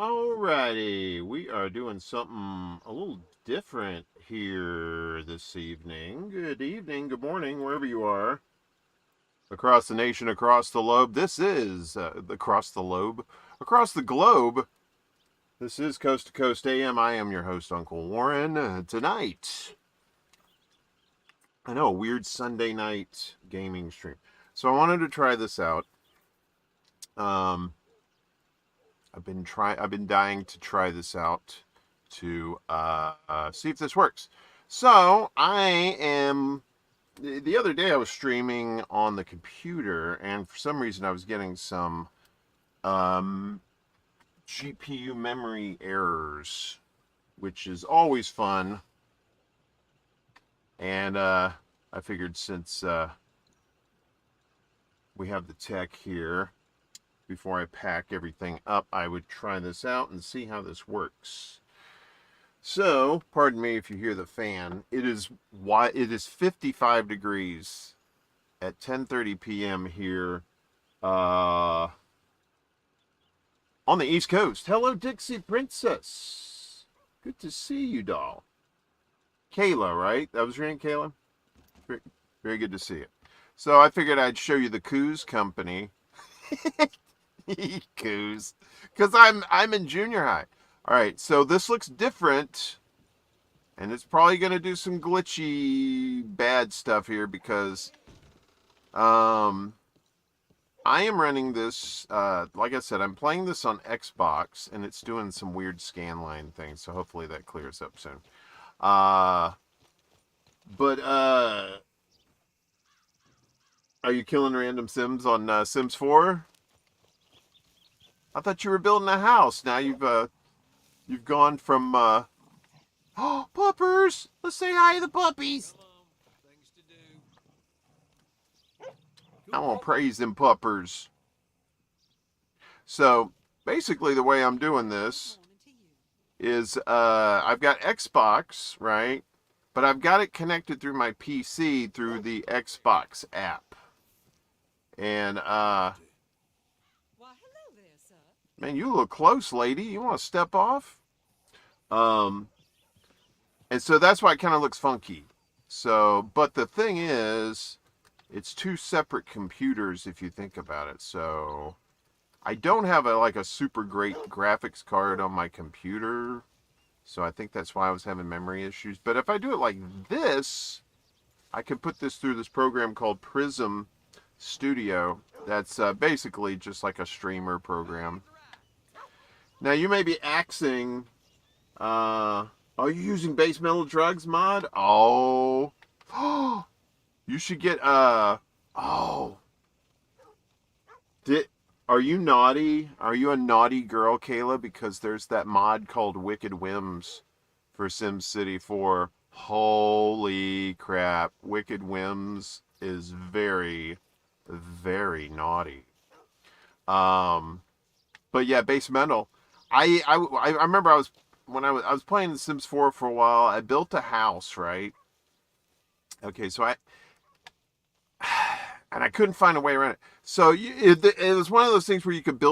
Alrighty, we are doing something a little different here this evening. Good evening, good morning, wherever you are. Across the nation, across the lobe. This is across the lobe, across the globe. This is Coast to Coast AM. I am your host, Uncle Warren. Tonight, I know, a weird Sunday night gaming stream. So I wanted to try this out. I've been dying to try this out to see if this works. So the other day I was streaming on the computer, and for some reason I was getting some GPU memory errors, which is always fun. And I figured since we have the tech here, before I pack everything up, I would try this out and see how this works. So, pardon me if you hear the fan. It is 55 degrees at 10:30 p.m. here on the East Coast. Hello, Dixie Princess. Good to see you, doll. Kayla, right? That was your name, Kayla? Very, very good to see you. So I figured I'd show you the Coos Company. Coos, because I'm in junior high. All right, so this looks different, and it's probably going to do some glitchy bad stuff here because I am running this, like I said, I'm playing this on XBox, and it's doing some weird scanline things, so hopefully that clears up soon. Are you killing random Sims on Sims 4? I thought you were building a house. Now you've gone from oh, puppers. Let's say hi to the puppies. I want to praise them puppers. So basically the way I'm doing this is I've got Xbox, right? But I've got it connected through my PC through the Xbox app. And man, you look close, lady. You want to step off? And so that's why it kind of looks funky. So, but the thing is, it's two separate computers if you think about it. So, I don't have a super great graphics card on my computer. So I think that's why I was having memory issues. But if I do it like this, I can put this through this program called Prism Studio. That's basically just like a streamer program. Now you may be asking, are you using base metal drugs mod? Oh, you should get, are you naughty? Are you a naughty girl, Kayla? Because there's that mod called Wicked Whims for SimCity 4. Holy crap. Wicked Whims is very, very naughty. But yeah, base metal. I remember when I was playing The Sims 4 for a while. I built a house, right? Okay, so and I couldn't find a way around it. So it was one of those things where you could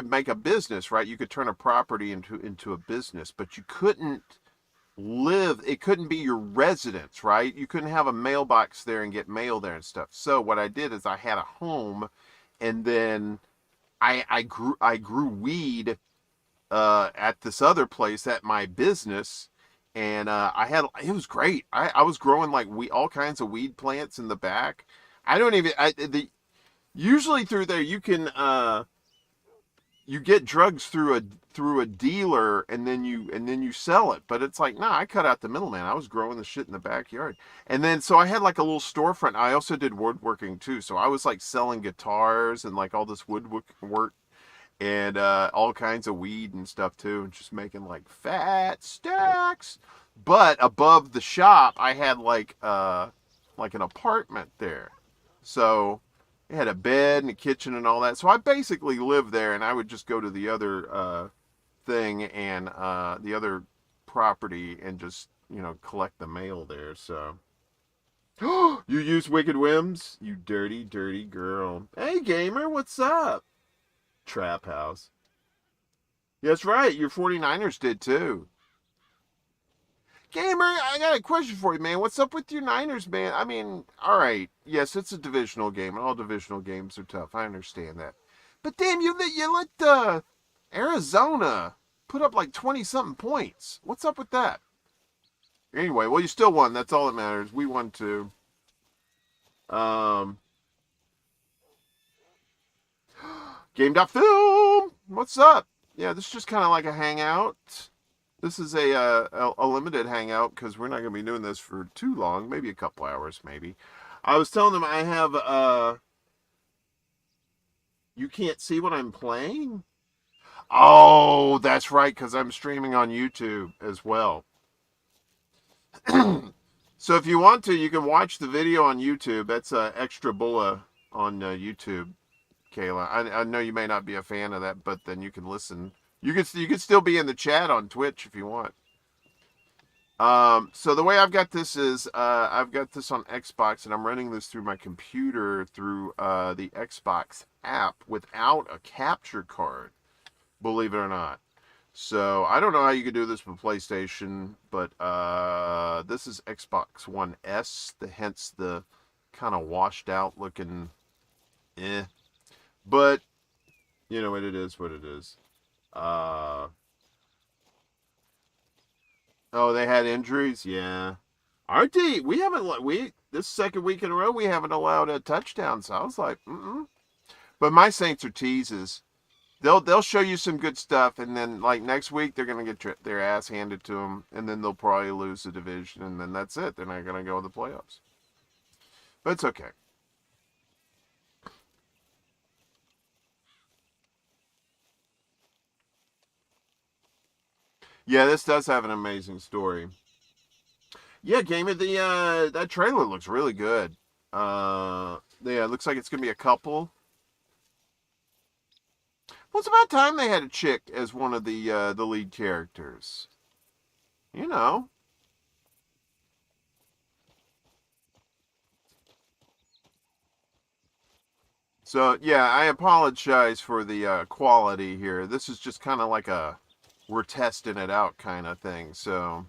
make a business, right? You could turn a property into a business, but you couldn't live. It couldn't be your residence, right? You couldn't have a mailbox there and get mail there and stuff. So what I did is I had a home, and then I grew weed at this other place at my business, and it was great. I was growing like all kinds of weed plants in the back. Usually through there you can you get drugs through a dealer, and then you sell it. But it's like, nah, I cut out the middleman. I was growing the shit in the backyard. And then so I had like a little storefront. I also did woodworking too. So I was like selling guitars and like all this woodwork work, and all kinds of weed and stuff too, and just making like fat stacks. But above the shop I had like an apartment there. So it had a bed and a kitchen and all that. So I basically lived there, and I would just go to the other thing and the other property and just, collect the mail there. So you use Wicked Whims? You dirty, dirty girl. Hey, gamer, what's up? Trap house. That's right. Your 49ers did too. Gamer, I got a question for you, man. What's up with your Niners, man? I mean, all right. Yes, it's a divisional game, and all divisional games are tough. I understand that. But damn, you let Arizona put up like 20 something points. What's up with that? Anyway, well, you still won. That's all that matters. We won too. Um, Game.film. What's up? Yeah, this is just kind of like a hangout. This is a limited hangout because we're not going to be doing this for too long. Maybe a couple hours, maybe. I was telling them I have you can't see what I'm playing? Oh, that's right, because I'm streaming on YouTube as well. So if you want to, you can watch the video on YouTube. That's ExtraBulla on YouTube, Kayla. I know you may not be a fan of that, but then you can listen. You can still be in the chat on Twitch if you want. So the way I've got this is I've got this on Xbox, and I'm running this through my computer through the Xbox app without a capture card, believe it or not. So I don't know how you could do this with PlayStation, but this is Xbox One S, hence the kind of washed out looking But you know what it is, what it is. Oh, they had injuries, yeah. RT, we haven't this second week in a row we haven't allowed a touchdown. So I was like, mm-mm. But my Saints are teases. They'll show you some good stuff, and then like next week they're gonna get their ass handed to them, and then they'll probably lose the division, and then that's it. They're not gonna go in the playoffs. But it's okay. Yeah, this does have an amazing story. Yeah, game of the that trailer looks really good. Yeah, it looks like it's gonna be a couple. Well, it's about time they had a chick as one of the lead characters. You know. So yeah, I apologize for the quality here. This is just kind of like a we're testing it out kind of thing. So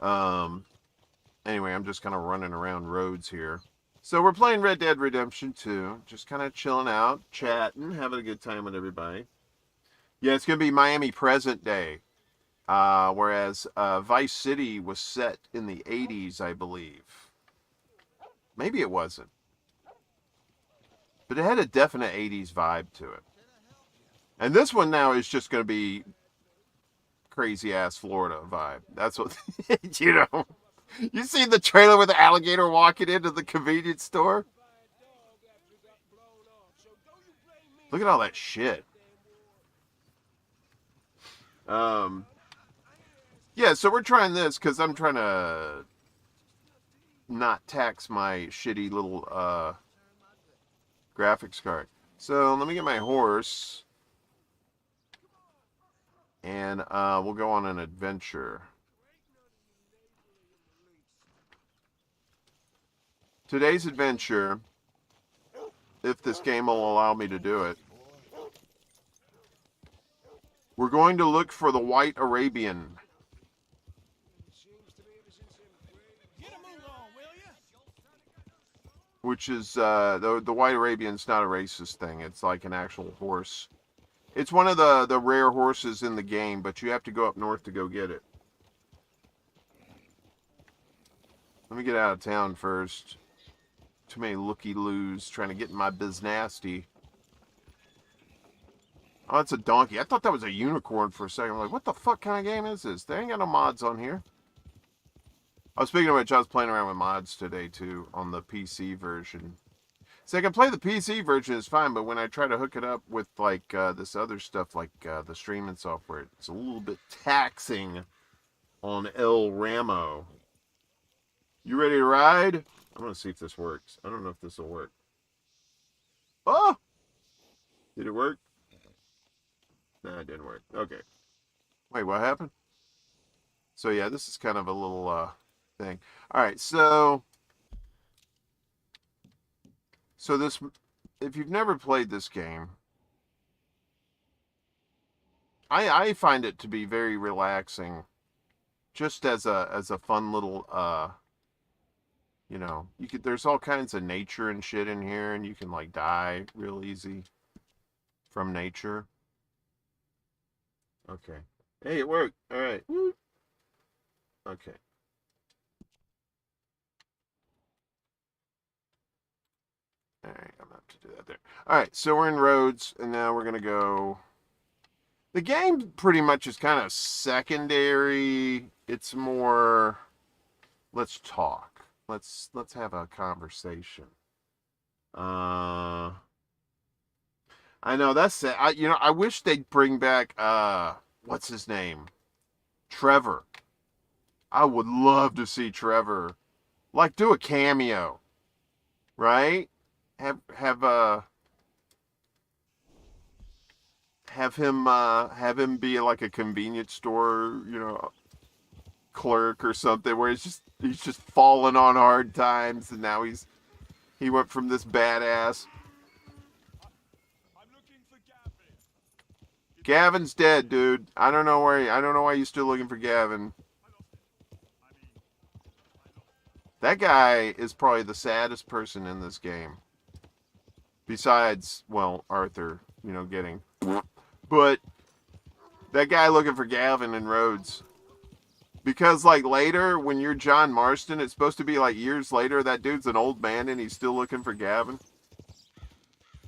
um, anyway, I'm just kind of running around roads here. So we're playing Red Dead Redemption 2, just kind of chilling out, chatting, having a good time with everybody. Yeah, it's gonna be Miami present day, whereas Vice City was set in the '80s, I believe. Maybe it wasn't, but it had a definite '80s vibe to it. And this one now is just going to be crazy ass Florida vibe. That's what you know. You see the trailer with the alligator walking into the convenience store? Look at all that shit. Um, yeah, so we're trying this because I'm trying to not tax my shitty little graphics card. So let me get my horse, and we'll go on an adventure. Today's adventure, if this game will allow me to do it, we're going to look for the white Arabian. Which is the white Arabian's not a racist thing. It's like an actual horse. It's one of the rare horses in the game, but you have to go up north to go get it. Let me get out of town first. Too many looky-loos trying to get in my biznasty. Oh, it's a donkey. I thought that was a unicorn for a second. I'm like, what the fuck kind of game is this? They ain't got no mods on here. Oh, speaking of which, I was playing around with mods today, too, on the PC version. See, I can play the PC version, it's fine, but when I try to hook it up with, like, this other stuff, like the streaming software, it's a little bit taxing on El Ramo. You ready to ride? I'm going to see if this works. I don't know if this will work. Oh! Did it work? Nah, it didn't work. Okay. Wait, what happened? So, yeah, this is kind of a little thing. All right, so this, if you've never played this game, I find it to be very relaxing, just as a fun little you know, there's all kinds of nature and shit in here, and you can like die real easy from nature. Okay. Hey, it worked. All right. Woo. Okay. All right, I'm gonna have to do that there. All right, so we're in roads, and now we're gonna go. The game pretty much is kind of secondary. It's more, let's talk. Let's have a conversation. I know that's it. I wish they'd bring back what's his name? Trevor. I would love to see Trevor. Like do a cameo, right? Have him be like a convenience store, clerk or something where he's just falling on hard times, and now he went from this badass. Gavin's dead, dude. I don't know why you're still looking for Gavin. That guy is probably the saddest person in this game. Besides, well, Arthur, getting. But that guy looking for Gavin and Rhodes. Because, like, later, when you're John Marston, it's supposed to be, like, years later, that dude's an old man and he's still looking for Gavin.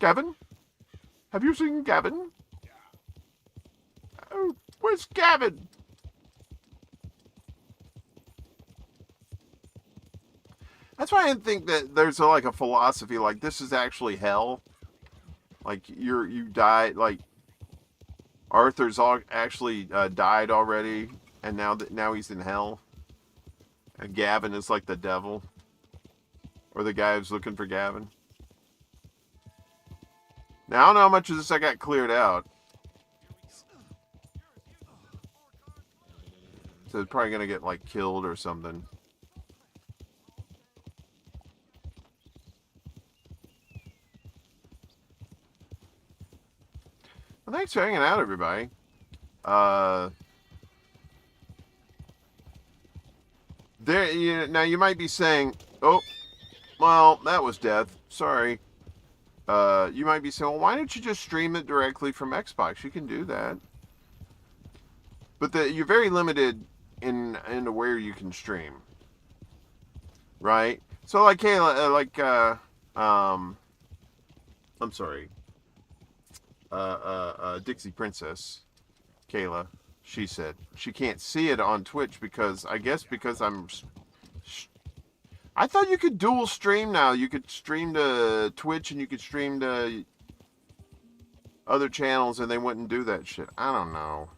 Gavin? Have you seen Gavin? Oh, where's Gavin? That's why I didn't think that there's like a philosophy like this is actually hell. Like you died, like Arthur's actually died already, and now he's in hell. And Gavin is like the devil, or the guy who's looking for Gavin. Now I don't know how much of this I got cleared out. So it's probably gonna get like killed or something. Well, thanks for hanging out, everybody. Now you might be saying, "Oh, well, that was death. Sorry." You might be saying, "Well, why don't you just stream it directly from Xbox? You can do that." But you're very limited into where you can stream, right? So, like, Kayla, I'm sorry. Dixie Princess, Kayla, she said she can't see it on Twitch because I thought you could dual stream now. You could stream to Twitch and you could stream to other channels and they wouldn't do that shit. I don't know.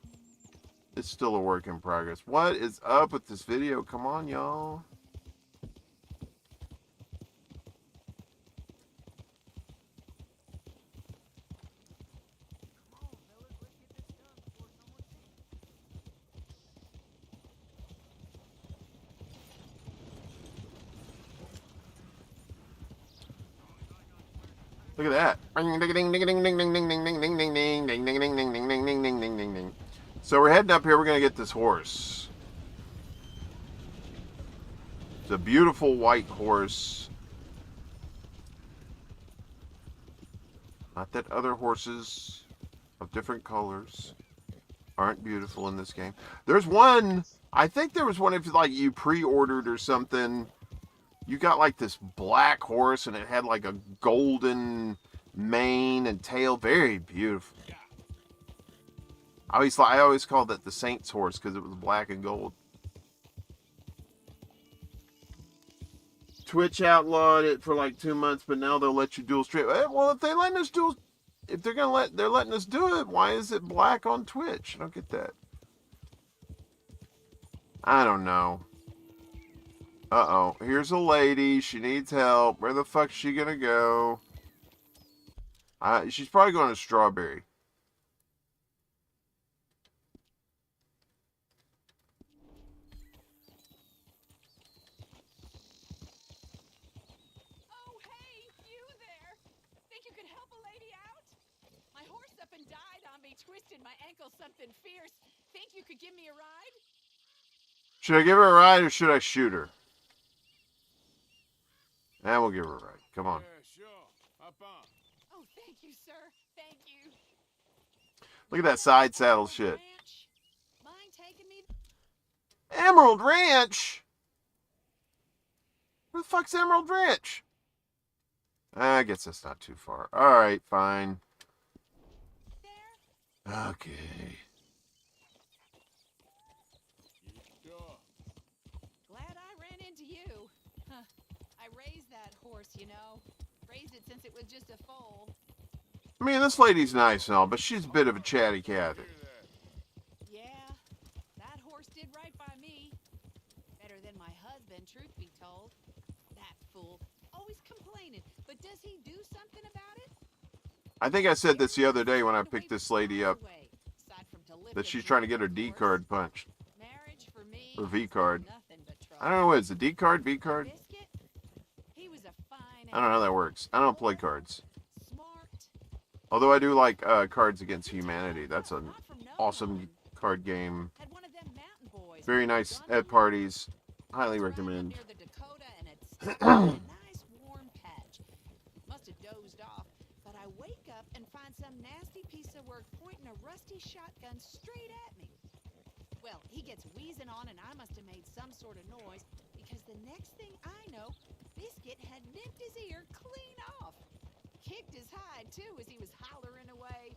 It's still a work in progress. What is up with this video? Come on, y'all. Look at that. So we're heading up here. We're going to get this horse. It's a beautiful white horse. Not that other horses of different colors aren't beautiful in this game. There's one, I think there was one if like you pre-ordered or something. You got like this black horse and it had like a golden mane and tail. Very beautiful. I always called it the Saints horse because it was black and gold. Twitch outlawed it for like 2 months, but now they'll let you dual stream. Well, if they're letting us do it, why is it black on Twitch? I don't get that. I don't know. Uh-oh. Here's a lady. She needs help. Where the fuck's she gonna go? She's probably going to Strawberry. Oh, hey, you there. Think you could help a lady out? My horse up and died on me twisted my ankle something fierce. Think you could give me a ride? Should I give her a ride or should I shoot her? And we'll give her a ride. Come on. Yeah, sure. Hop on. Oh, thank you, sir. Thank you. Look at that side saddle shit. Ranch. Mind taking me? Emerald Ranch? Where the fuck's Emerald Ranch? I guess that's not too far. Alright, fine. There? Okay. Sure. Glad I ran into you. Huh. I raised that horse, you know. Raised it since it was just a foal. I mean, this lady's nice and all, but she's a bit of a chatty cat. Yeah, that horse did right by me. Better than my husband, truth be told. That fool. Always complaining. But does he do something about it? I think I said this the other day when I picked this lady up, that she's trying to get her D card punched. Marriage for me. Or V card. Nothing but trouble. I don't know what is it, D card, V card? Biscuit? He was a fine I don't know how that works. I don't play cards. Smart. Although I do like Cards Against Humanity. That's an awesome card game. Had one of them mountain boys. Very nice at parties. Highly recommend. Near the Dakota and it's a nice warm patch. Must have dozed off, but I wake up and find some nasty piece of work pointing a rusty shotgun straight at me. Well, he gets wheezing on and I must have made some sort of noise because the next thing I know, Biscuit had nipped his ear clean off. Kicked his hide too as he was hollering away.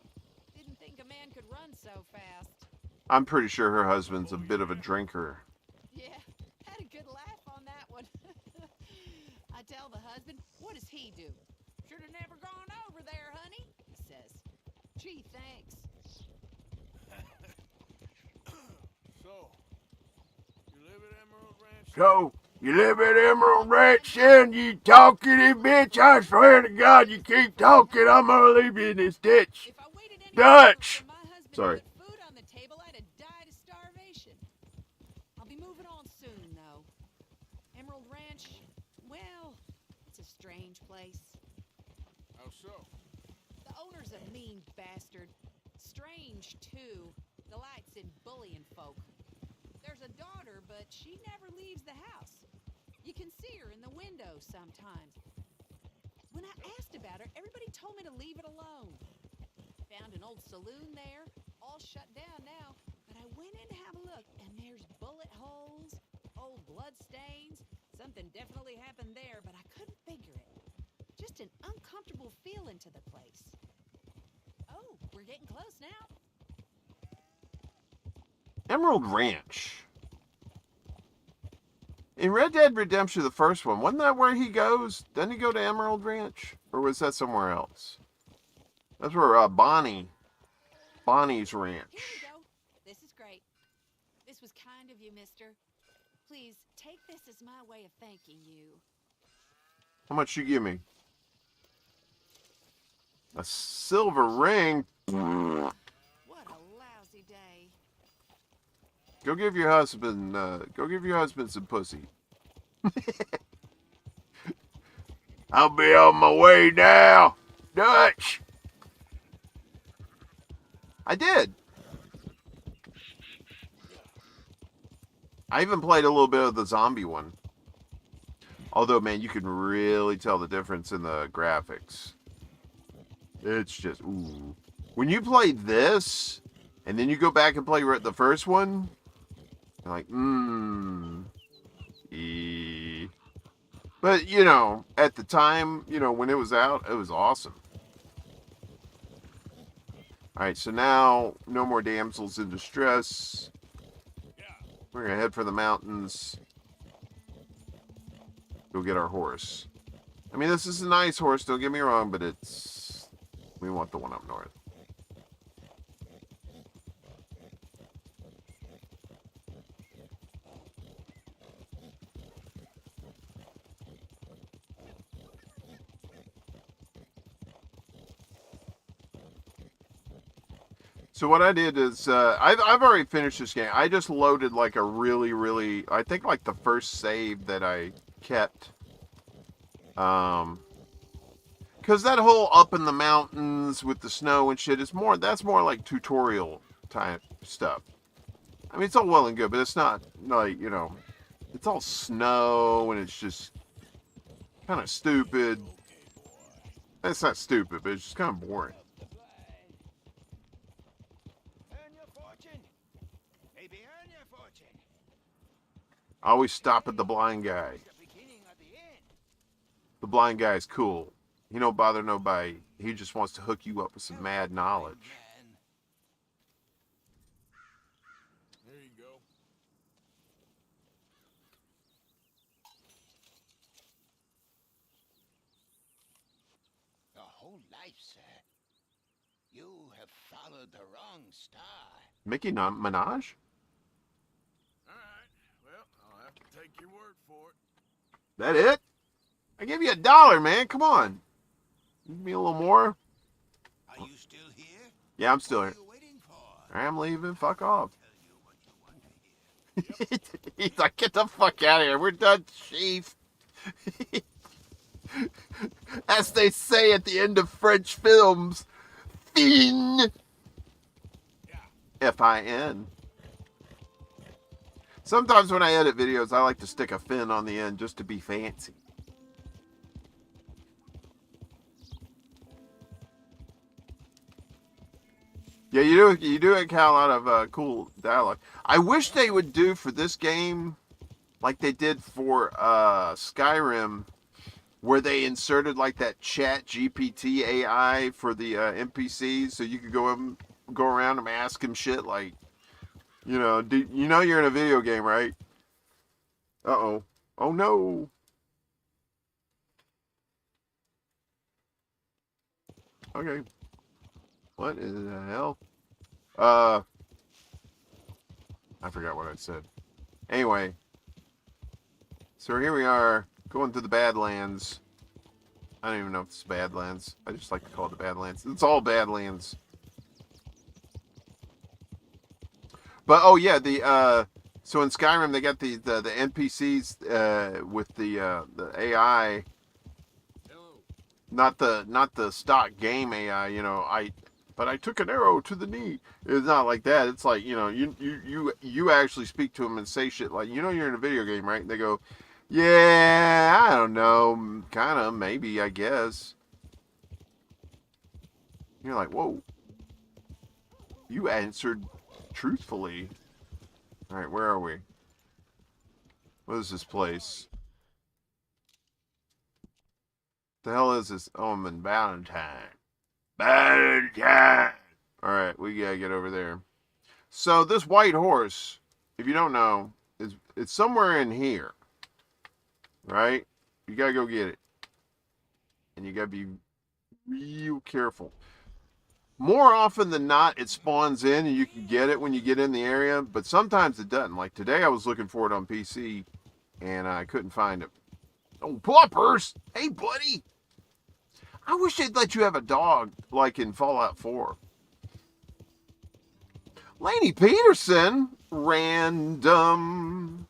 Didn't think a man could run so fast. I'm pretty sure her husband's a bit of a drinker. Yeah, had a good laugh on that one. I tell the husband, what does he do? Should have never gone over there, honey, he says. Gee, thanks. So, you live at Emerald Ranch? So, you live at Emerald Ranch and you talkative bitch. I swear to God, you keep talking, I'm gonna leave you in this ditch. If I waited any Dutch! longer for my husband Sorry. to put food on the table, I'd have died of starvation. I'll be moving on soon, though. Emerald Ranch, well, it's a strange place. How so? The owner's a mean bastard. Strange, too. Delights in bullying folk. There's a daughter, but she never leaves the house. You can see her in the window sometimes. When I asked about her, everybody told me to leave it alone. Found an old saloon there, all shut down now, but I went in to have a look, and there's bullet holes, old blood stains. Something definitely happened there, but I couldn't figure it. Just an uncomfortable feeling to the place. Oh, we're getting close now. Emerald Ranch. In Red Dead Redemption, the first one, wasn't that where he goes? Doesn't he go to Emerald Ranch? Or was that somewhere else? That's where Bonnie's ranch. Here we go. This is great. This was kind of you, mister. Please, take this as my way of thanking you. How much you give me? A silver ring? What a lousy day. Go give your husband some pussy. I'll be on my way now, Dutch. I did. I even played a little bit of the zombie one. Although, man, you can really tell the difference in the graphics. It's just, ooh. When you play this, and then you go back and play the first one, you're like, But, you know, at the time, you know, when it was out, it was awesome. Alright, so now, no more damsels in distress. We're going to head for the mountains. Go get our horse. I mean, this is a nice horse, don't get me wrong, but we want the one up north. So what I did is, I've already finished this game. I just loaded like a really, I think like the first save that I kept. Because Because that whole up in the mountains with the snow and shit is more, that's more like tutorial type stuff. I mean, it's all well and good, but it's not like, you know, it's all snow and it's just kind of stupid. It's not stupid, but it's just kind of boring. I always stop at the blind guy. The blind guy is cool. He don't bother nobody. He just wants to hook you up with some mad knowledge. There you go. Your whole life, sir. You have followed the wrong star. Mickey Minaj? Alright, well, I'll have to take your word for it. That it? I gave you $1, man. Come on. Give me a little more. Are you still here? Yeah, I'm still here. What are you waiting for? I'm leaving. Fuck off. Tell you what you want to hear. He's like, get the fuck out of here. We're done, chief. As they say at the end of French films, fin. F-I-N. Sometimes when I edit videos, I like to stick a fin on the end just to be fancy. Yeah, you do get a lot of cool dialogue. I wish they would do for this game like they did for Skyrim, where they inserted like that chat GPT AI for the NPCs, so you could go around and ask him shit like, you know, you know you're in a video game, right? Uh-oh. Oh no. Okay. What in the hell? I forgot what I said. Anyway. So here we are, going through the Badlands. I don't even know if it's Badlands. I just like to call it the Badlands. It's all Badlands. But, oh yeah, so in Skyrim, they got the NPCs, with the AI. Not the stock game AI, you know, but I took an arrow to the knee. It's not like that. It's like, you know, you actually speak to them and say shit like, you know, you're in a video game, right? And they go, yeah, I don't know, kind of, maybe, I guess. You're like, whoa. You answered truthfully. All right, where are we? What is this place? The hell is this? Oh, I'm in Valentine. Valentine! Alright, we gotta get over there. So, this white horse, if you don't know, it's somewhere in here. Right? You gotta go get it. And you gotta be real careful. More often than not, it spawns in and you can get it when you get in the area, but sometimes it doesn't. Like today, I was looking for it on PC, and I couldn't find it. Oh, Puppers! Hey, buddy! I wish they'd let you have a dog like in Fallout 4. Lainey Peterson, random,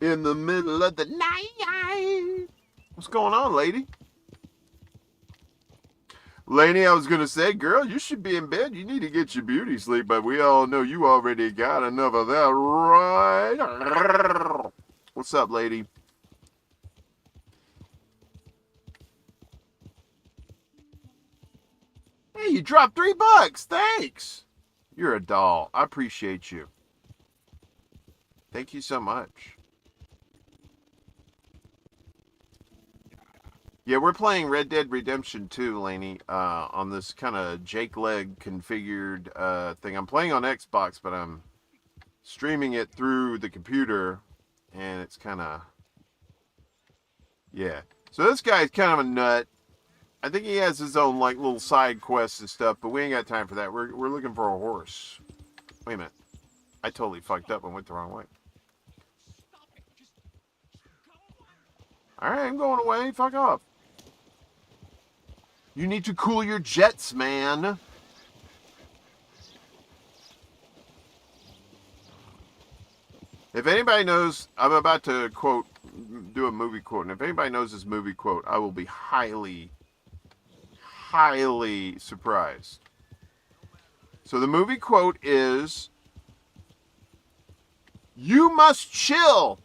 in the middle of the night. What's going on, lady? Lainey, I was going to say, girl, you should be in bed. You need to get your beauty sleep, but we all know you already got enough of that, right? What's up, lady? Hey, you dropped $3. Thanks. You're a doll. I appreciate you. Thank you so much. Yeah, we're playing Red Dead Redemption 2, Lainey, on this kind of Jake Leg configured thing. I'm playing on xBox, but I'm streaming it through the computer, and it's kind of, yeah. So this guy's kind of a nut. I think he has his own like little side quests and stuff, but we ain't got time for that. We're looking for a horse. Wait a minute. I totally fucked up and went the wrong way. Alright, I'm going away. Fuck off. You need to cool your jets, man. If anybody knows, I'm about to do a movie quote, and if anybody knows this movie quote, I will be highly highly surprised. So the movie quote is, "You must chill.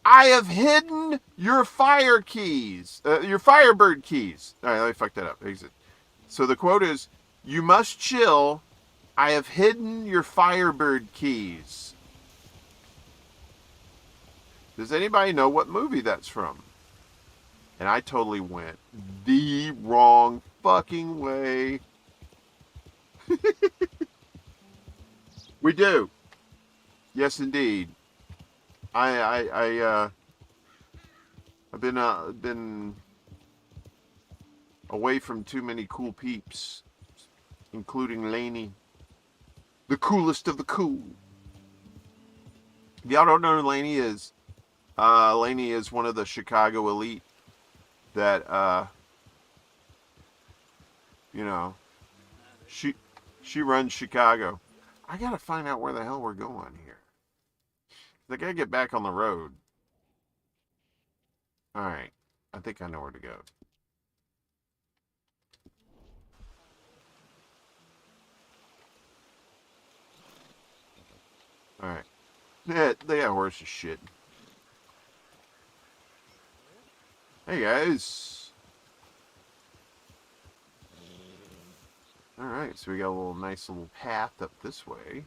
I have hidden your fire keys, your Firebird keys." All right, let me fuck that up. Exit. So the quote is, "You must chill. I have hidden your Firebird keys." Does anybody know what movie that's from? And I totally went the wrong fucking way. We do. Yes, indeed. I've been away from too many cool peeps, including Laney, the coolest of the cool. If y'all don't know who Laney is one of the Chicago elite that you know, she runs Chicago. I gotta find out where the hell we're going here. I gotta get back on the road. All right, I think I know where to go. All right, yeah, they got horses shit. Hey guys. All right, so we got a little nice little path up this way.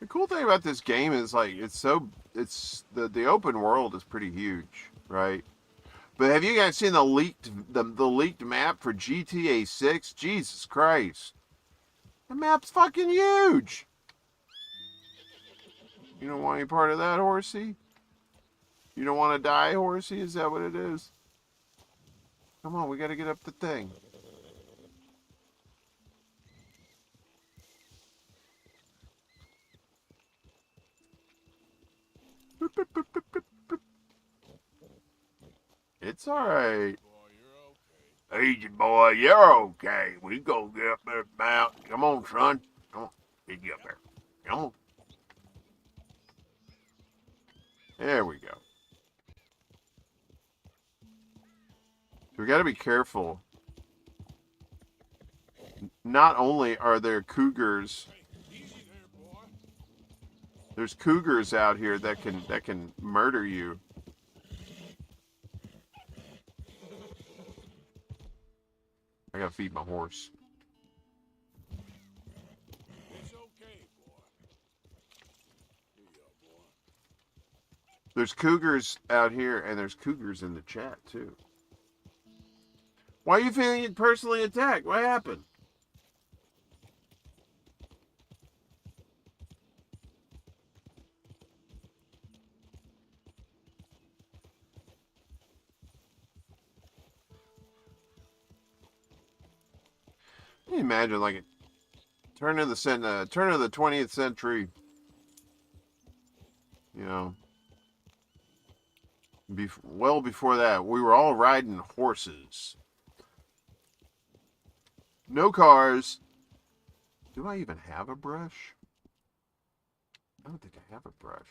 The cool thing about this game is like the open world is pretty huge, right? But have you guys seen the leaked map for GTA 6? Jesus Christ. The map's fucking huge. You don't want any part of that, horsey? You don't want to die, horsey? Is that what it is? Come on, we got to get up the thing. It's alright. Easy, boy, you're okay. We go get up there, mountain. Come on, son. Come on, get you up there. Come on. There we go. So we got to be careful. Not only are there cougars, there's cougars out here that can murder you. I gotta feed my horse. It's okay, boy. Here you are, boy. There's cougars out here, and there's cougars in the chat too. Why are you feeling personally attacked? What happened? Can you imagine, like, turn of the 20th century, you know, well before that, we were all riding horses. No cars. Do I even have a brush? I don't think I have a brush.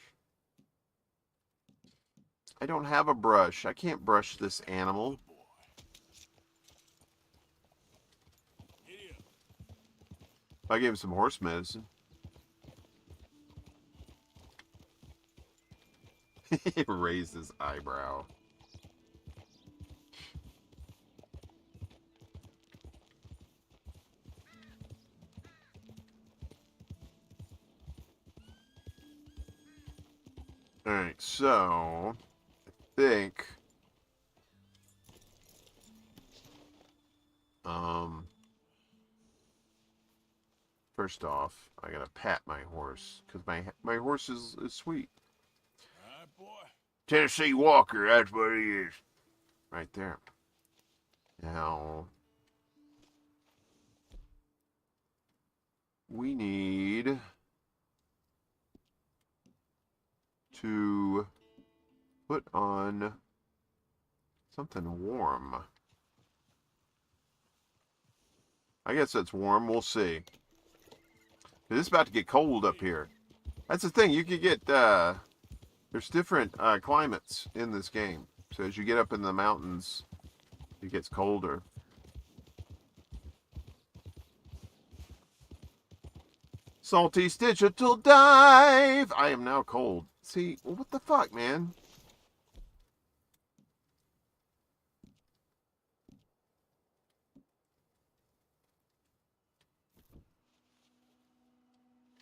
I don't have a brush. I can't brush this animal. I gave him some horse medicine. He raised his eyebrow. Alright, so I think first off, I gotta pat my horse, because my horse is sweet. All right, boy. Tennessee Walker, that's what he is. Right there. Now, we need to put on something warm. I guess that's warm. We'll see. It's about to get cold up here. That's the thing. You could get, there's different climates in this game. So as you get up in the mountains, it gets colder. Salty's digital dive. I am now cold. See, what the fuck, man?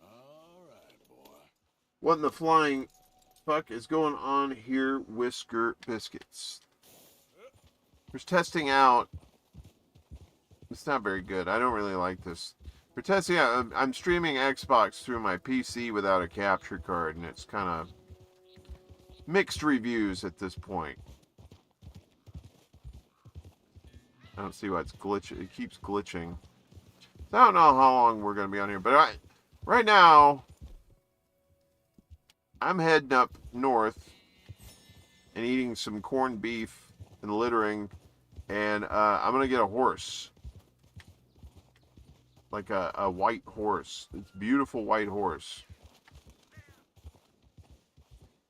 All right, boy. What in the flying fuck is going on here, Whisker Biscuits? We're testing out. It's not very good. I don't really like this. We're testing out. I'm streaming Xbox through my PC without a capture card, and it's kind of mixed reviews at this point. I don't see why it's glitching. It keeps glitching. So I don't know how long we're going to be on here, but right now, I'm heading up north and eating some corned beef and littering, and I'm going to get a horse. Like a white horse. It's a beautiful white horse.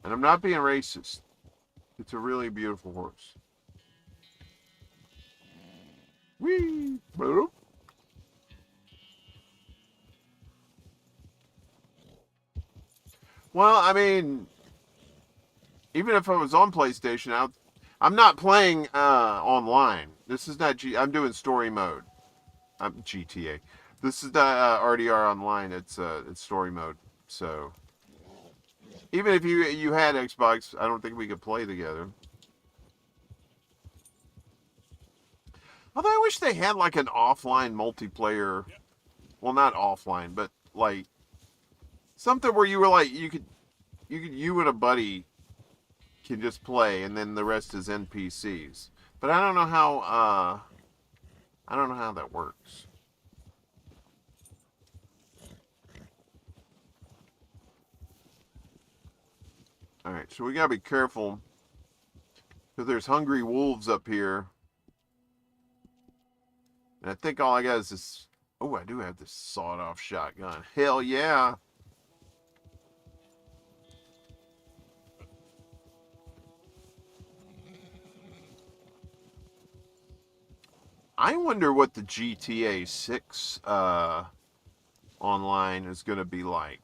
And I'm not being racist. It's a really beautiful horse. Whee! Boop. Well, I mean, even if I was on PlayStation, I'm not playing online. This is not I'm doing story mode. I'm GTA. This is not RDR online. It's story mode. So even if you had Xbox, I don't think we could play together. Although I wish they had like an offline multiplayer. Well, not offline, but like something where you were like you and a buddy can just play, and then the rest is NPCs. But I don't know how that works. All right, so we gotta be careful because there's hungry wolves up here, and I think all I got is this. Oh, I do have this sawed-off shotgun. Hell yeah! I wonder what the GTA 6 online is going to be like.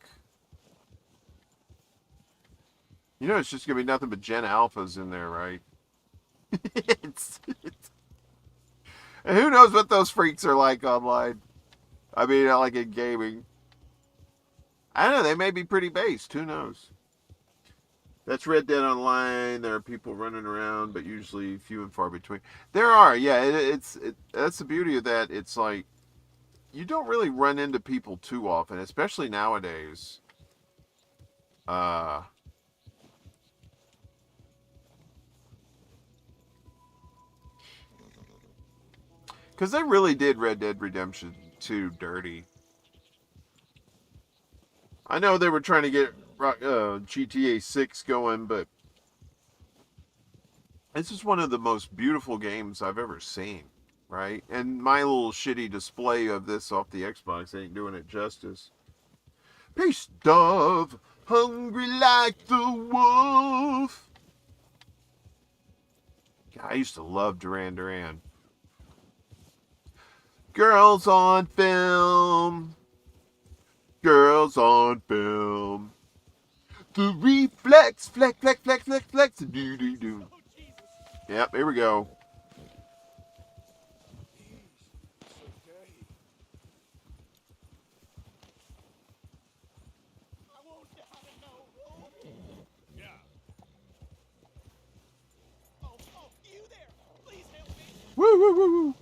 You know, it's just going to be nothing but Gen Alphas in there, right? And who knows what those freaks are like online? I mean, like in gaming. I don't know, they may be pretty based. Who knows? That's Red Dead Online. There are people running around, but usually few and far between. There are, yeah. That's the beauty of that. It's like you don't really run into people too often, especially nowadays. Because they really did Red Dead Redemption 2 dirty. I know they were trying to get GTA 6 going, but this is one of the most beautiful games I've ever seen, right? And my little shitty display of this off the Xbox ain't doing it justice. Peace, dove, hungry like the wolf. God, I used to love Duran Duran. Girls on film. Girls on film. The reflex, flex, flex, flex, flex, flex, do, do, do. Yep, here we go. Woo, woo, woo, woo.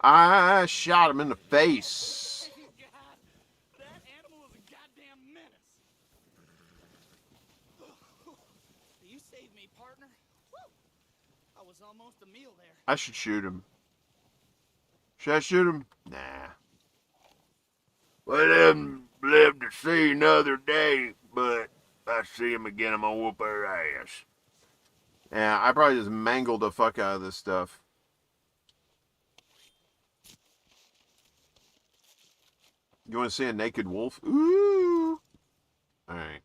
I shot him in the face. God, that animal is a goddamn menace. You saved me, partner. Woo. I was almost a meal there. I should shoot him. Should I shoot him? Nah. Well, them live to see another day, but if I see him again, I'm gonna whoop her ass. Yeah, I probably just mangled the fuck out of this stuff. You want to see a naked wolf? Ooh. All right.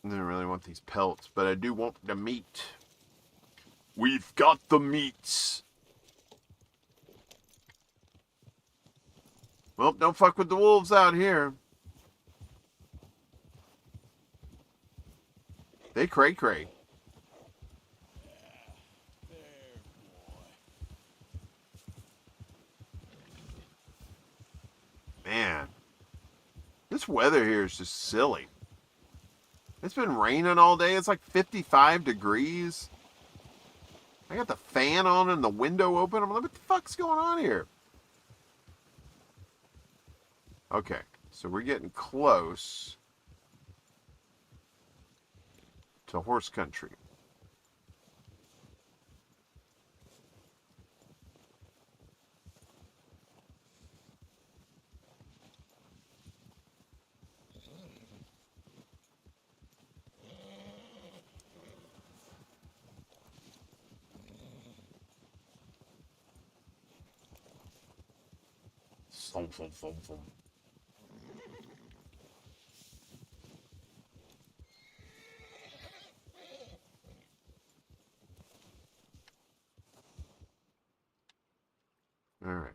I didn't really want these pelts, but I do want the meat. We've got the meats. Well, don't fuck with the wolves out here. They cray-cray. Man, this weather here is just silly. It's been raining all day. It's like 55 degrees. I got the fan on and the window open. I'm like, what the fuck's going on here? Okay, so we're getting close to horse country. All right.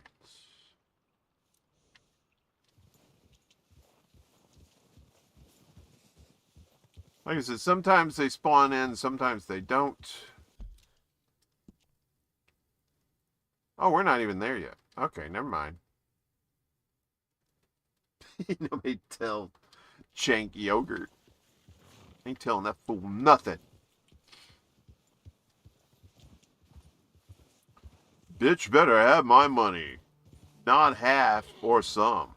Like I said, sometimes they spawn in, sometimes they don't. Oh, we're not even there yet. Okay, never mind. Nobody tell Jank Yogurt. Ain't telling that fool nothing. Bitch better have my money. Not half or some.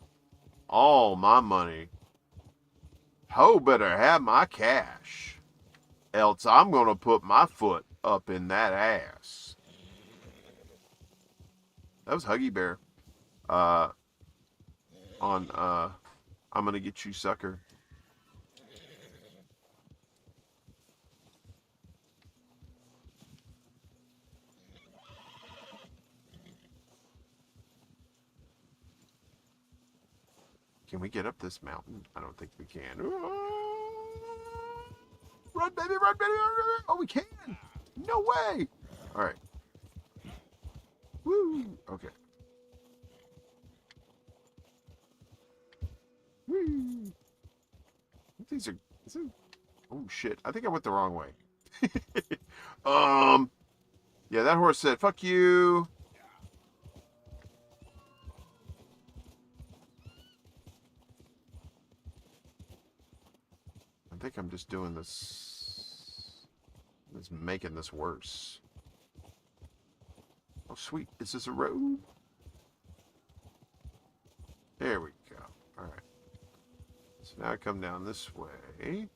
All my money. Ho better have my cash. Else I'm gonna put my foot up in that ass. That was Huggy Bear. On I'm gonna get you, sucker. Can we get up this mountain? I don't think we can. Run, baby, run, baby, run. Oh, we can. No way. All right. Woo. Okay. Woo. These are. Oh shit! I think I went the wrong way. Yeah, that horse said, "Fuck you." I think I'm just doing this. It's making this worse. Oh, sweet. Is this a road? There we go. All right. So now I come down this way.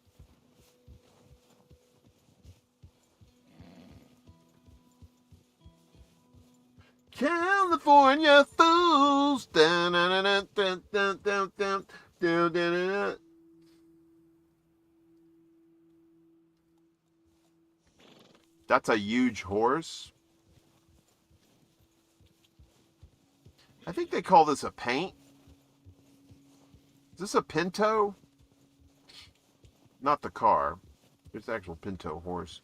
California fools. Dun, dun, dun, dun, dun, dun, dun, dun, dun, dun. That's a huge horse. I think they call this a paint. Is this a pinto? Not the car. It's the actual pinto horse.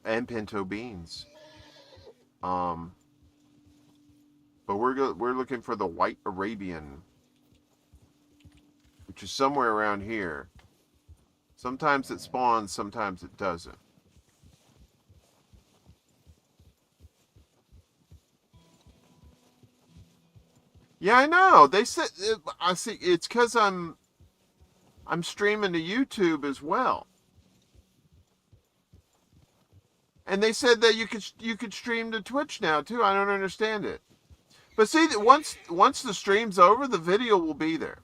And pinto beans. But we're looking for the white Arabian, which is somewhere around here. Sometimes it spawns, sometimes it doesn't. Yeah, I know. They said I see. It's because I'm streaming to YouTube as well, and they said that you could stream to Twitch now too. I don't understand it. But see, once the stream's over, the video will be there.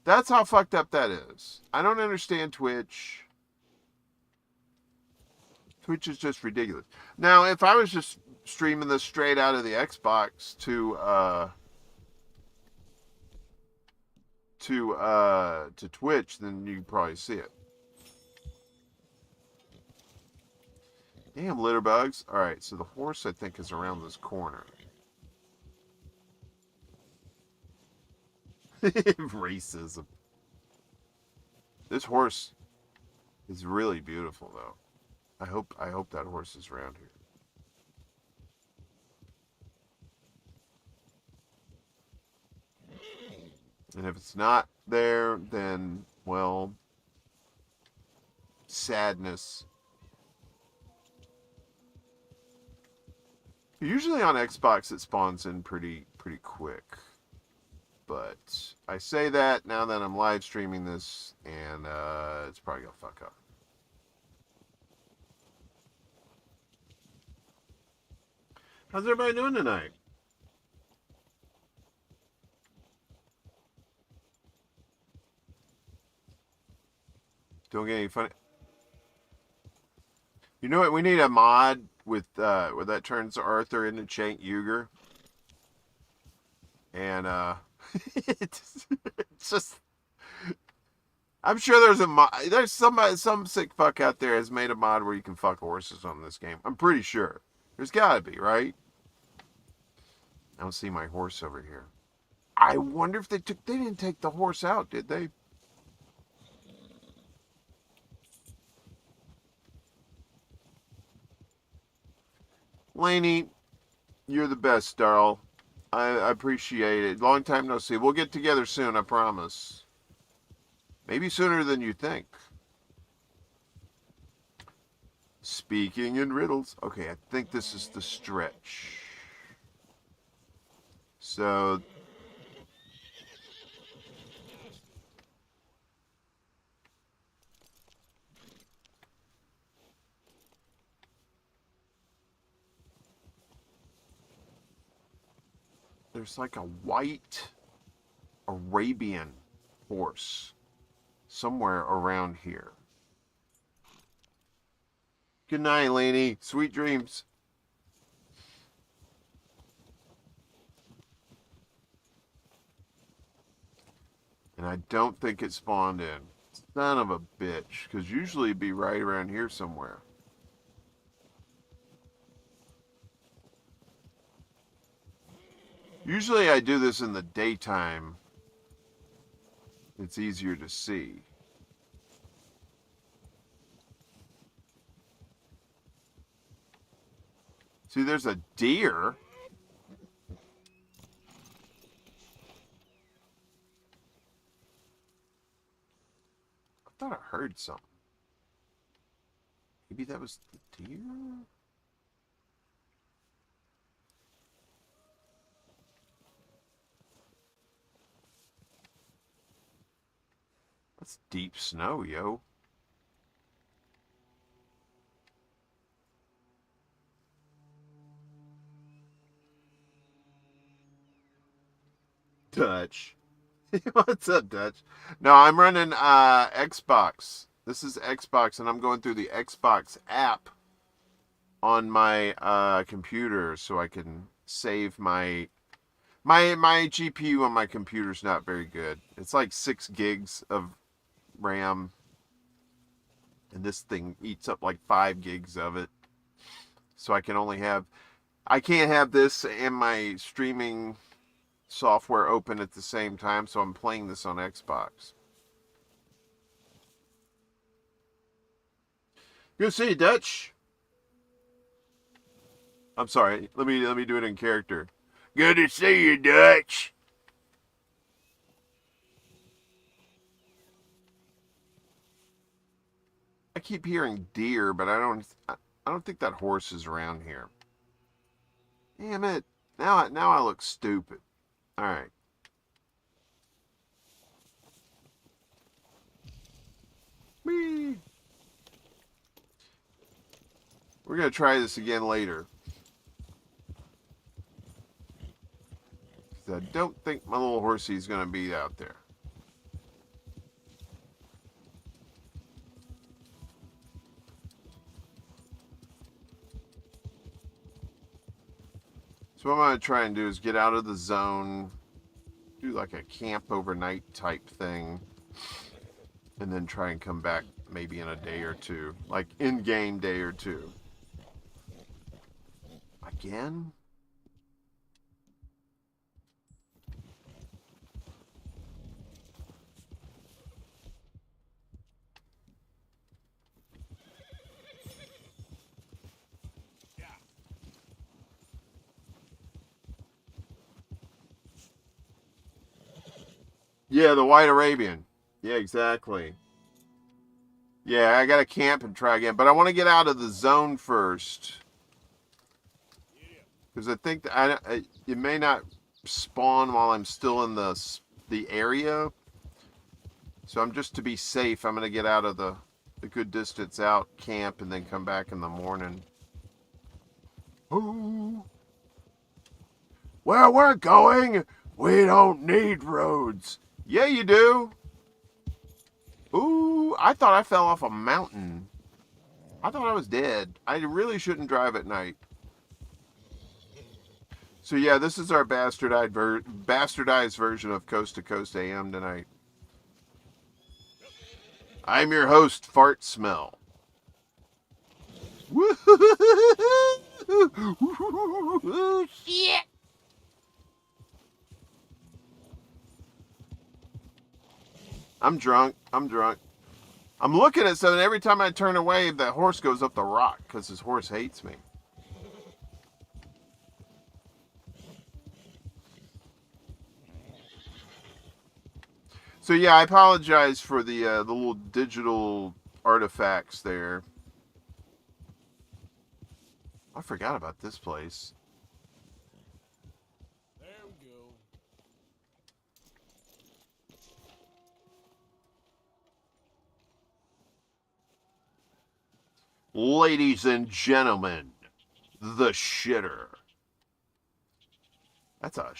That's how fucked up that is. I don't understand Twitch. Twitch is just ridiculous. Now, if I was just streaming this straight out of the Xbox to Twitch, then you can probably see it. Damn, litter bugs. All right, so the horse I think is around this corner. Racism. This horse is really beautiful, though. I hope that horse is around here. And if it's not there, then, well, sadness. Usually on Xbox it spawns in pretty quick. But I say that now that I'm live streaming this, and it's probably gonna fuck up. How's everybody doing tonight? Don't get any funny. You know what? We need a mod with where that turns Arthur into Cenk Uyghur. And it's just, I'm sure there's a mod. There's some sick fuck out there has made a mod where you can fuck horses on this game. I'm pretty sure. There's gotta be, right? I don't see my horse over here. I wonder if they didn't take the horse out, did they? Laney, you're the best, Darl. I appreciate it. Long time no see. We'll get together soon, I promise. Maybe sooner than you think. Speaking in riddles. Okay, I think this is the stretch. So... there's like a white Arabian horse somewhere around here. Good night, Laney. Sweet dreams. And I don't think it spawned in. Son of a bitch. Because usually it'd be right around here somewhere. Usually I do this in the daytime. It's easier to see. See, there's a deer. I thought I heard something. Maybe that was the deer? That's deep snow, yo. Dutch. What's up, Dutch? No, I'm running Xbox. This is Xbox, and I'm going through the Xbox app on my computer so I can save my GPU on my computer's not very good. It's like 6 gigs of RAM, and this thing eats up like 5 gigs of it. So I can't have this and my streaming software open at the same time, so I'm playing this on Xbox. Good to see you, Dutch. I'm sorry. Let me do it in character. Good to see you, Dutch. I keep hearing deer, but I don't think that horse is around here. Damn it. Now I look stupid. All right. Whee. We're going to try this again later. I don't think my little horsey is going to be out there. So what I'm going to try and do is get out of the zone, do like a camp overnight type thing, and then try and come back maybe in a day or two. Like in-game day or two. Again? Yeah, the White Arabian. Yeah, exactly. Yeah, I got to camp and try again. But I want to get out of the zone first. Because I think that it may not spawn while I'm still in the area. So I'm just to be safe, I'm going to get out of the good distance out, camp, and then come back in the morning. Ooh. Where we're going, we don't need roads. Yeah, you do. Ooh, I thought I fell off a mountain. I thought I was dead. I really shouldn't drive at night. So yeah, this is our bastardized version of Coast to Coast AM tonight. I'm your host, Fart Smell. Shit! I'm drunk. I'm looking at something. Every time I turn away, that horse goes up the rock because his horse hates me. So yeah, I apologize for the little digital artifacts there. I forgot about this place. There we go. Ladies and gentlemen, the shitter. That's a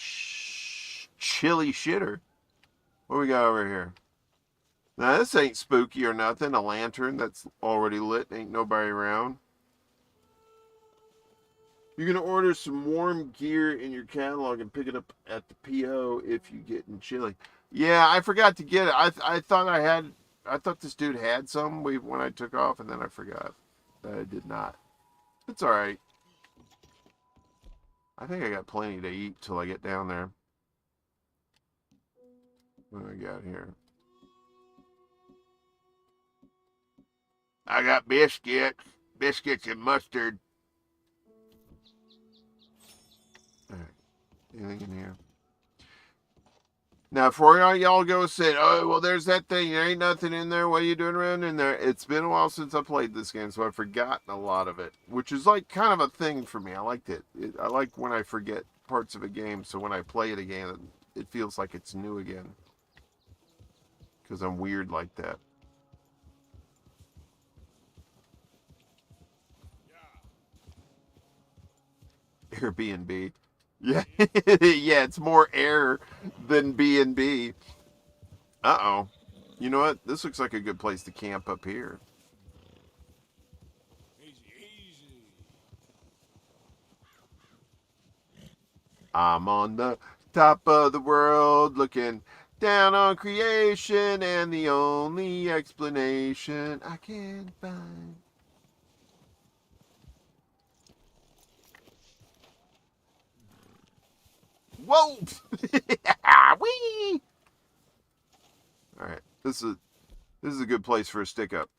chilly shitter. What we got over here? Now this ain't spooky or nothing. A lantern that's already lit. Ain't nobody around. You're going to order some warm gear in your catalog and pick it up at the PO if you get in chilly. Yeah, I forgot to get it. I thought this dude had some when I took off, and then I forgot that I did not. It's all right. I think I got plenty to eat till I get down there. What do I got here? I got biscuits and mustard. All right. Anything in here? Now, before y'all go say, oh, well, there's that thing. There ain't nothing in there. What are you doing around in there? It's been a while since I played this game, so I've forgotten a lot of it, which is like kind of a thing for me. I liked it. I like when I forget parts of a game, so when I play it again, it feels like it's new again. Because I'm weird like that. Airbnb. Yeah, yeah, it's more air than B&B. Uh-oh. You know what? This looks like a good place to camp up here. Easy, easy. I'm on the top of the world looking down on creation, and the only explanation I can find. Whoa! Whee! All right, this is a good place for a stick up.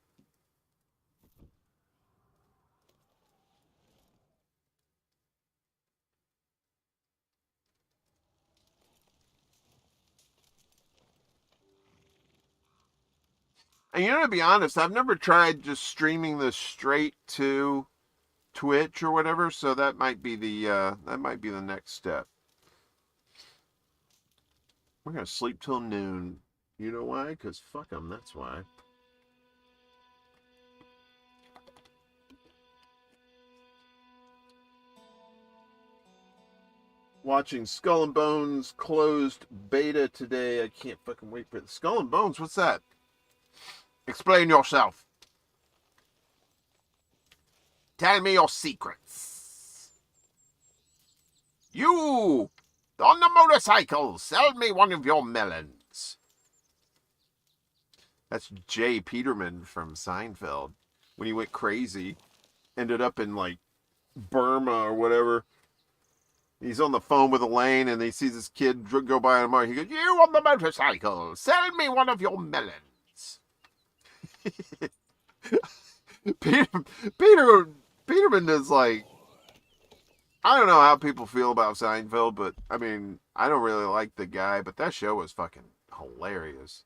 And you know, to be honest, I've never tried just streaming this straight to Twitch or whatever, so that might be the next step. We're gonna sleep till noon. You know why? Because fuck them, that's why. Watching Skull and Bones closed beta today. I can't fucking wait for it. Skull and Bones, what's that? Explain yourself. Tell me your secrets. You! On the motorcycle! Sell me one of your melons! That's Jay Peterman from Seinfeld. When he went crazy, ended up in, like, Burma or whatever. He's on the phone with Elaine, and he sees this kid go by on a motor. He goes, "You on the motorcycle! Sell me one of your melons!" Peter, Peter, Peterman is like, I don't know how people feel about Seinfeld, but I mean, I don't really like the guy, but that show was fucking hilarious.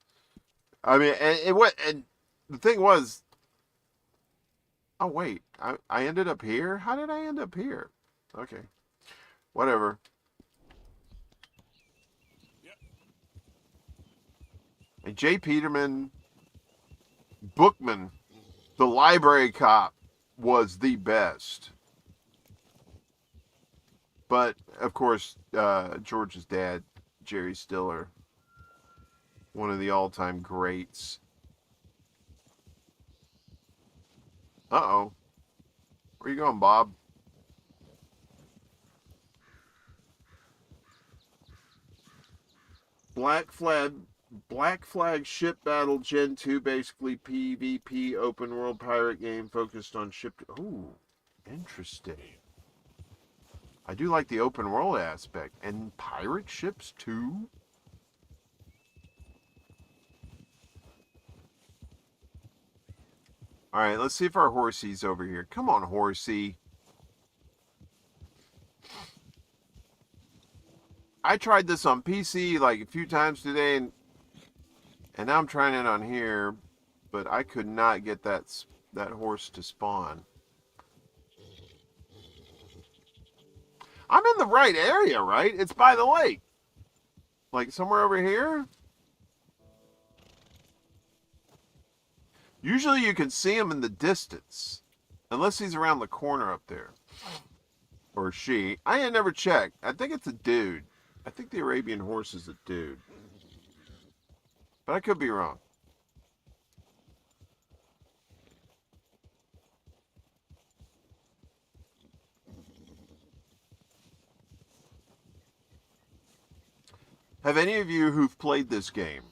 I mean, and the thing was, oh wait, I ended up here. How did I end up here? Okay, whatever. And Jay Peterman, Bookman, the library cop, was the best. But of course, George's dad, Jerry Stiller, one of the all-time greats. Uh-oh. Where you going, Bob? Black Flag Ship Battle Gen 2, basically PvP open world pirate game focused on ship. Ooh, interesting. I do like the open world aspect. And pirate ships too? Alright, let's see if our horsey's over here. Come on, horsey. I tried this on PC like a few times today, and now I'm trying it on here, but I could not get that horse to spawn. I'm in the right area, right? It's by the lake. Like somewhere over here? Usually you can see him in the distance. Unless he's around the corner up there. Or she. I ain't never checked. I think it's a dude. I think the Arabian horse is a dude. But I could be wrong. Have any of you who've played this game,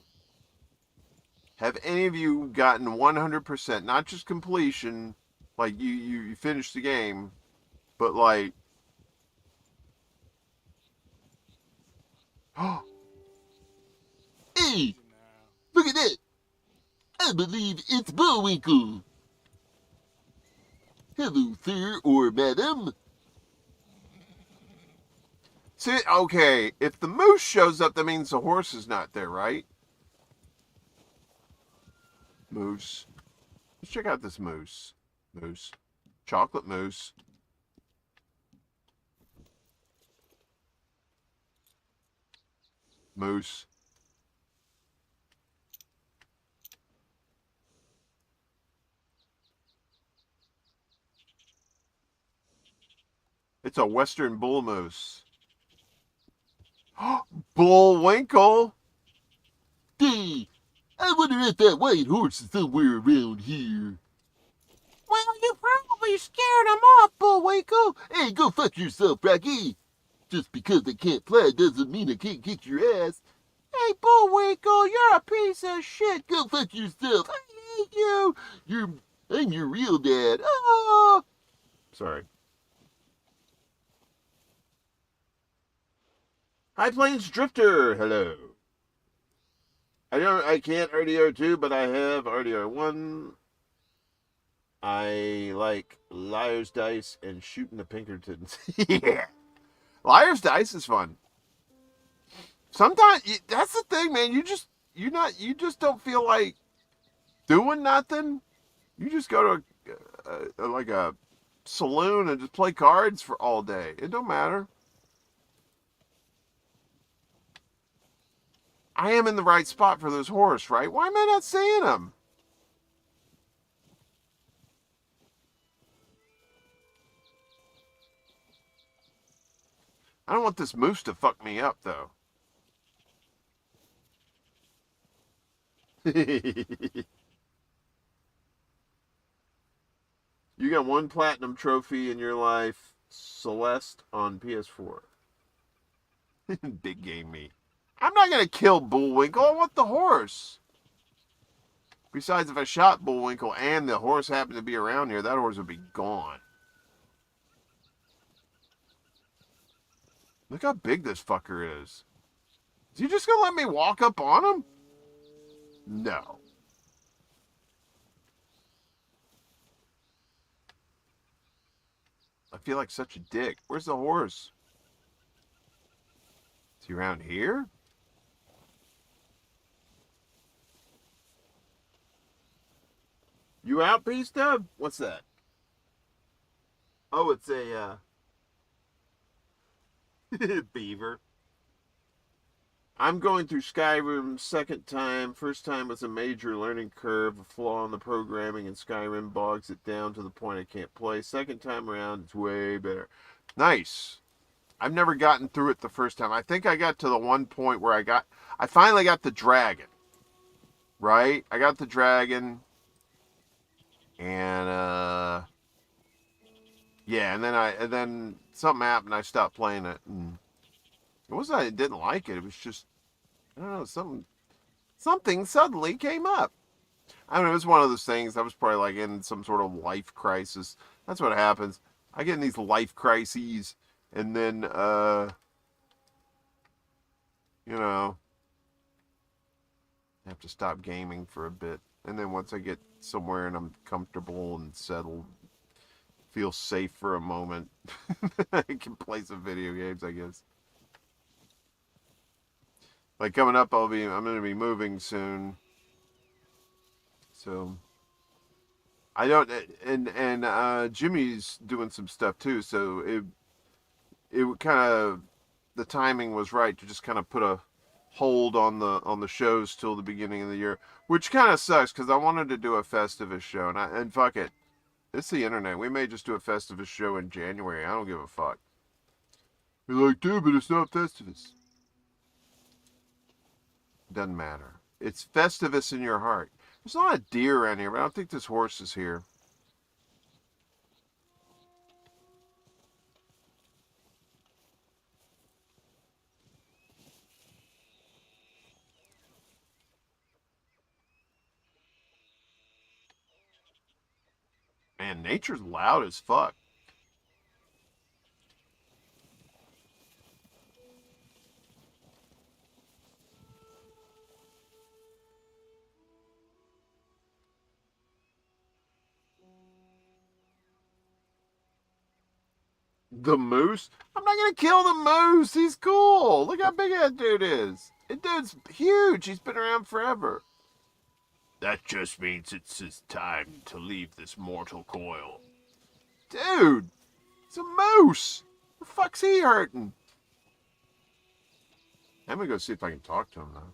have any of you gotten 100%, not just completion, like you finished the game, but like, Hey, look at that. I believe it's Bullwinkle. Hello, sir or madam. see, okay, if the moose shows up, that means the horse is not there, right? Moose. Let's check out this moose. Moose. Chocolate moose. Moose. It's a western bull moose. Bullwinkle. Hey, I wonder if that white horse is somewhere around here. Well, you probably scared him off, Bullwinkle. Hey, go fuck yourself, Rocky. Just because I can't fly doesn't mean I can't kick your ass. Hey, Bullwinkle, you're a piece of shit. Go fuck yourself. I hate you. I'm your real dad. Oh. Sorry. High Plains Drifter, hello. I can't RDR2, but I have RDR1. I like Liar's Dice and shooting the Pinkertons. Yeah. Liar's Dice is fun. Sometimes that's the thing, man. You just don't feel like doing nothing. You just go to like a saloon and just play cards for all day. It don't matter. I am in the right spot for this horse, right? Why am I not seeing him? I don't want this moose to fuck me up, though. You got one platinum trophy in your life, Celeste on PS4. Big game meat. I'm not gonna kill Bullwinkle. I want the horse. Besides, if I shot Bullwinkle and the horse happened to be around here, that horse would be gone. Look how big this fucker is. Is he just gonna let me walk up on him? No. I feel like such a dick. Where's the horse? Is he around here? You out, P-Stub? What's that? Oh, it's a beaver. I'm going through Skyrim second time. First time was a major learning curve. A flaw in the programming in Skyrim bogs it down to the point I can't play. Second time around, it's way better. Nice. I've never gotten through it the first time. I think I got to the one point where I finally got the dragon. Right? I got the dragon. And yeah, and then something happened. I stopped playing it, and it wasn't I didn't like it. It was just, I don't know, something suddenly came up. I don't know. It was one of those things. I was probably like in some sort of life crisis. That's what happens. I get in these life crises, and then you know, I have to stop gaming for a bit, and then once I get somewhere and I'm comfortable and settled, feel safe for a moment, I can play some video games, I guess. Like coming up, I'm going to be moving soon, so I don't, and Jimmy's doing some stuff too, so it kind of, the timing was right to just kind of put a hold on the shows till the beginning of the year, which kind of sucks because I wanted to do a Festivus show, and fuck it, it's the internet. We may just do a Festivus show in January. I don't give a fuck. You're like, dude, but it's not Festivus. Doesn't matter. It's Festivus in your heart. There's not a deer around here, but I don't think this horse is here. Man, nature's loud as fuck. The moose? I'm not gonna kill the moose. He's cool. Look how big that dude is. That dude's huge. He's been around forever. That just means it's his time to leave this mortal coil. Dude, it's a moose. The fuck's he hurting? I'm gonna go see if I can talk to him though.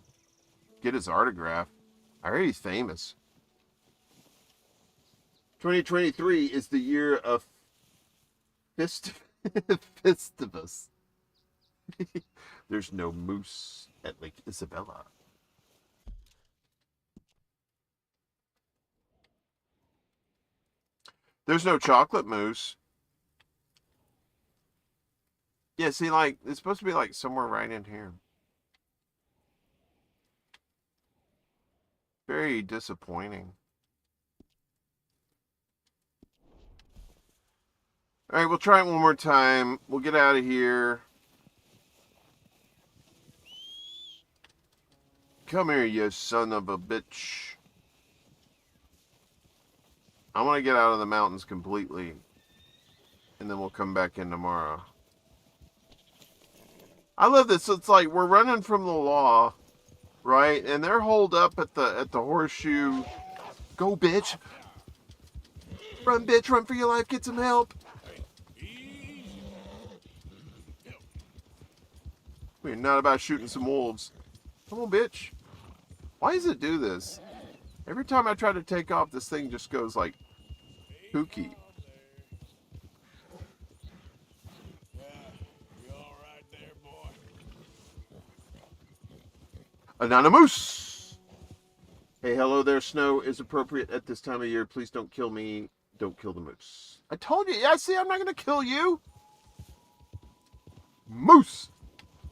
Get his autograph. I heard he's famous. 2023 is the year of Festivus. There's no moose at Lake Isabella. There's no chocolate mousse. Yeah, see, like, it's supposed to be, like, somewhere right in here. Very disappointing. Alright, we'll try it one more time. We'll get out of here. Come here, you son of a bitch. I want to get out of the mountains completely. And then we'll come back in tomorrow. I love this. It's like we're running from the law, right? And they're holed up at the horseshoe. Go, bitch. Run, bitch. Run for your life. Get some help. We're not about shooting some wolves. Come on, bitch. Why does it do this? Every time I try to take off, this thing just goes like kooky. Anonymous! Hey, hello there. Snow is appropriate at this time of year. Please don't kill me. Don't kill the moose. I told you. Yeah, see, I'm not going to kill you. Moose!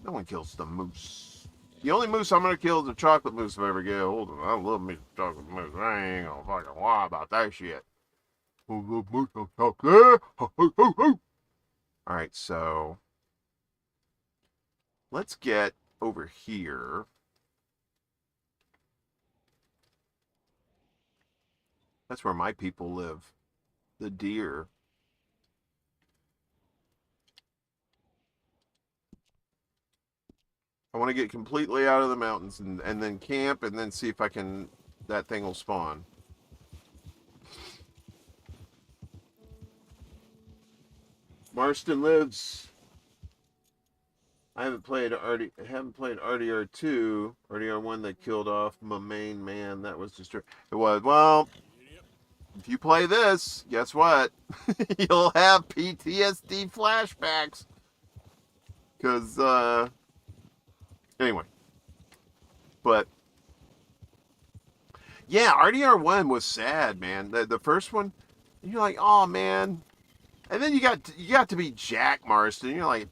No one kills the moose. The only moose I'm gonna kill is the chocolate moose if I ever get hold of it. I love me some chocolate moose. I ain't gonna fucking lie about that shit. Alright, so let's get over here. That's where my people live. The deer. I want to get completely out of the mountains and then camp and then see if I can, that thing will spawn. Marston lives. I haven't played RDR2, RDR1 that killed off my main man. That was just, it was, well, if you play this, guess what? You'll have PTSD flashbacks. Because, anyway. But, yeah, RDR1 was sad, man. The first one, you're like, oh, man. And then you got to be Jack Marston. You're like,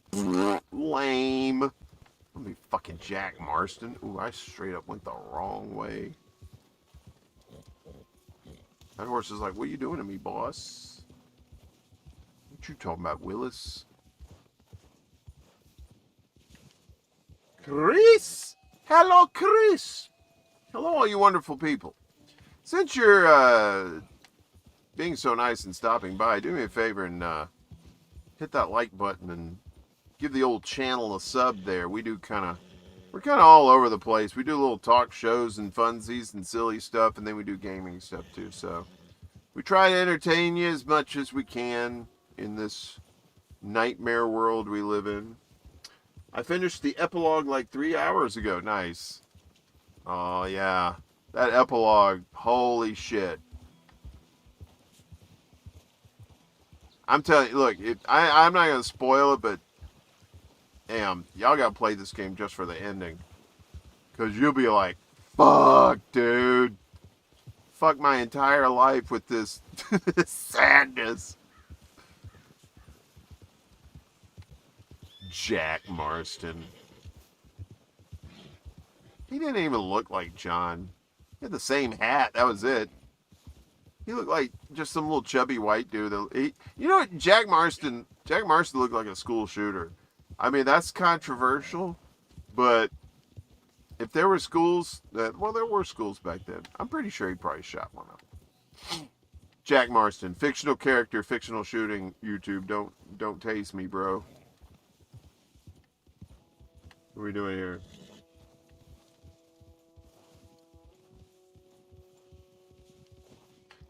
lame. Let me fucking Jack Marston. Ooh, I straight up went the wrong way. That horse is like, what are you doing to me, boss? What you talking about, Willis? Chris? Hello, Chris. Hello, all you wonderful people. Since you're being so nice and stopping by, do me a favor and hit that like button and give the old channel a sub there. We're kind of all over the place. We do little talk shows and funsies and silly stuff, and then we do gaming stuff too. So we try to entertain you as much as we can in this nightmare world we live in. I finished the epilogue like 3 hours ago. Nice. Oh yeah, that epilogue. Holy shit. I'm telling you, look, I'm not going to spoil it, but damn, y'all got to play this game just for the ending. Because you'll be like, fuck, dude. Fuck my entire life with this, this sadness. Jack Marston. He didn't even look like John. He had the same hat, that was it. He looked like just some little chubby white dude. You know what? Jack Marston looked like a school shooter. I mean, that's controversial, but if there were schools well, there were schools back then. I'm pretty sure he probably shot one up. Jack Marston, fictional character, fictional shooting. YouTube, don't taste me, bro. What are we doing here?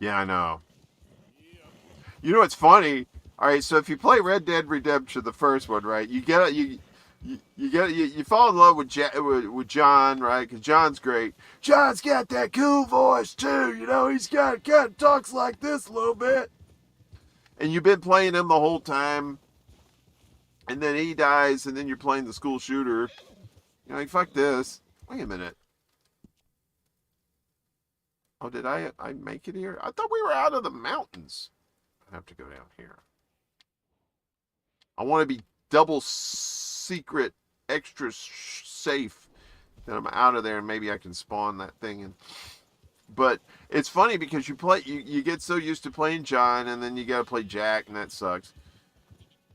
Yeah, I know. You know what's funny? All right, so if you play Red Dead Redemption, the first one, right? You fall in love with John, right? Because John's great. John's got that cool voice too, you know. He's got kind of talks like this a little bit. And you've been playing him the whole time, and then he dies, and then you're playing the school shooter. You're like, fuck this. Wait a minute. Oh, did I make it here? I thought we were out of the mountains. I have to go down here. I want to be double secret, extra safe. Then I'm out of there and maybe I can spawn that thing. But it's funny because you get so used to playing John and then you got to play Jack and that sucks.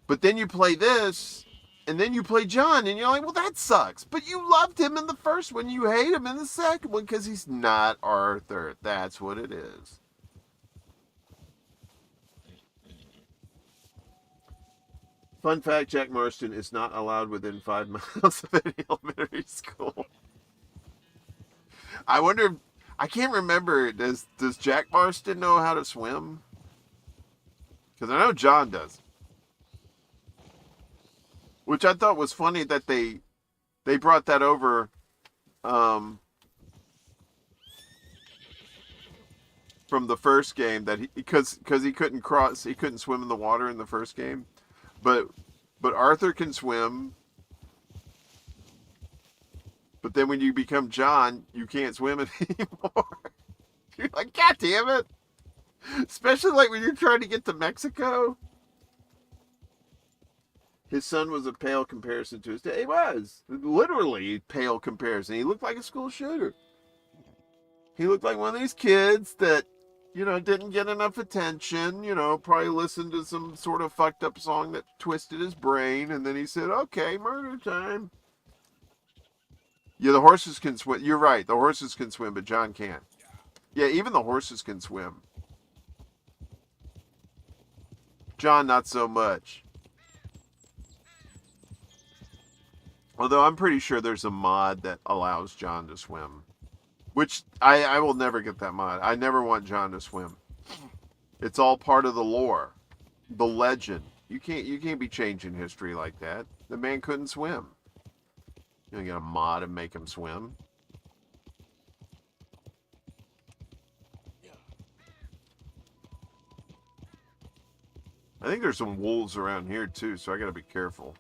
But then you play this and then you play John and you're like, well, that sucks. But you loved him in the first one. You hate him in the second one because he's not Arthur. That's what it is. Fun fact, Jack Marston is not allowed within 5 miles of any elementary school. I wonder, I can't remember, does Jack Marston know how to swim? Because I know John does. Which I thought was funny that they brought that over from the first game, that because he couldn't swim in the water in the first game. But Arthur can swim. But then when you become John, you can't swim anymore. You're like, God damn it. Especially like when you're trying to get to Mexico. His son was a pale comparison to his dad. He was. Literally pale comparison. He looked like a school shooter. He looked like one of these kids that, you know, didn't get enough attention, you know, probably listened to some sort of fucked up song that twisted his brain, and then he said, okay, murder time. Yeah, the horses can swim. You're right, the horses can swim, but John can't. Yeah, even the horses can swim. John, not so much. Although I'm pretty sure there's a mod that allows John to swim. Which, I will never get that mod. I never want John to swim. It's all part of the lore. The legend. You can't be changing history like that. The man couldn't swim. You don't get a mod and make him swim. I think there's some wolves around here too, so I gotta be careful.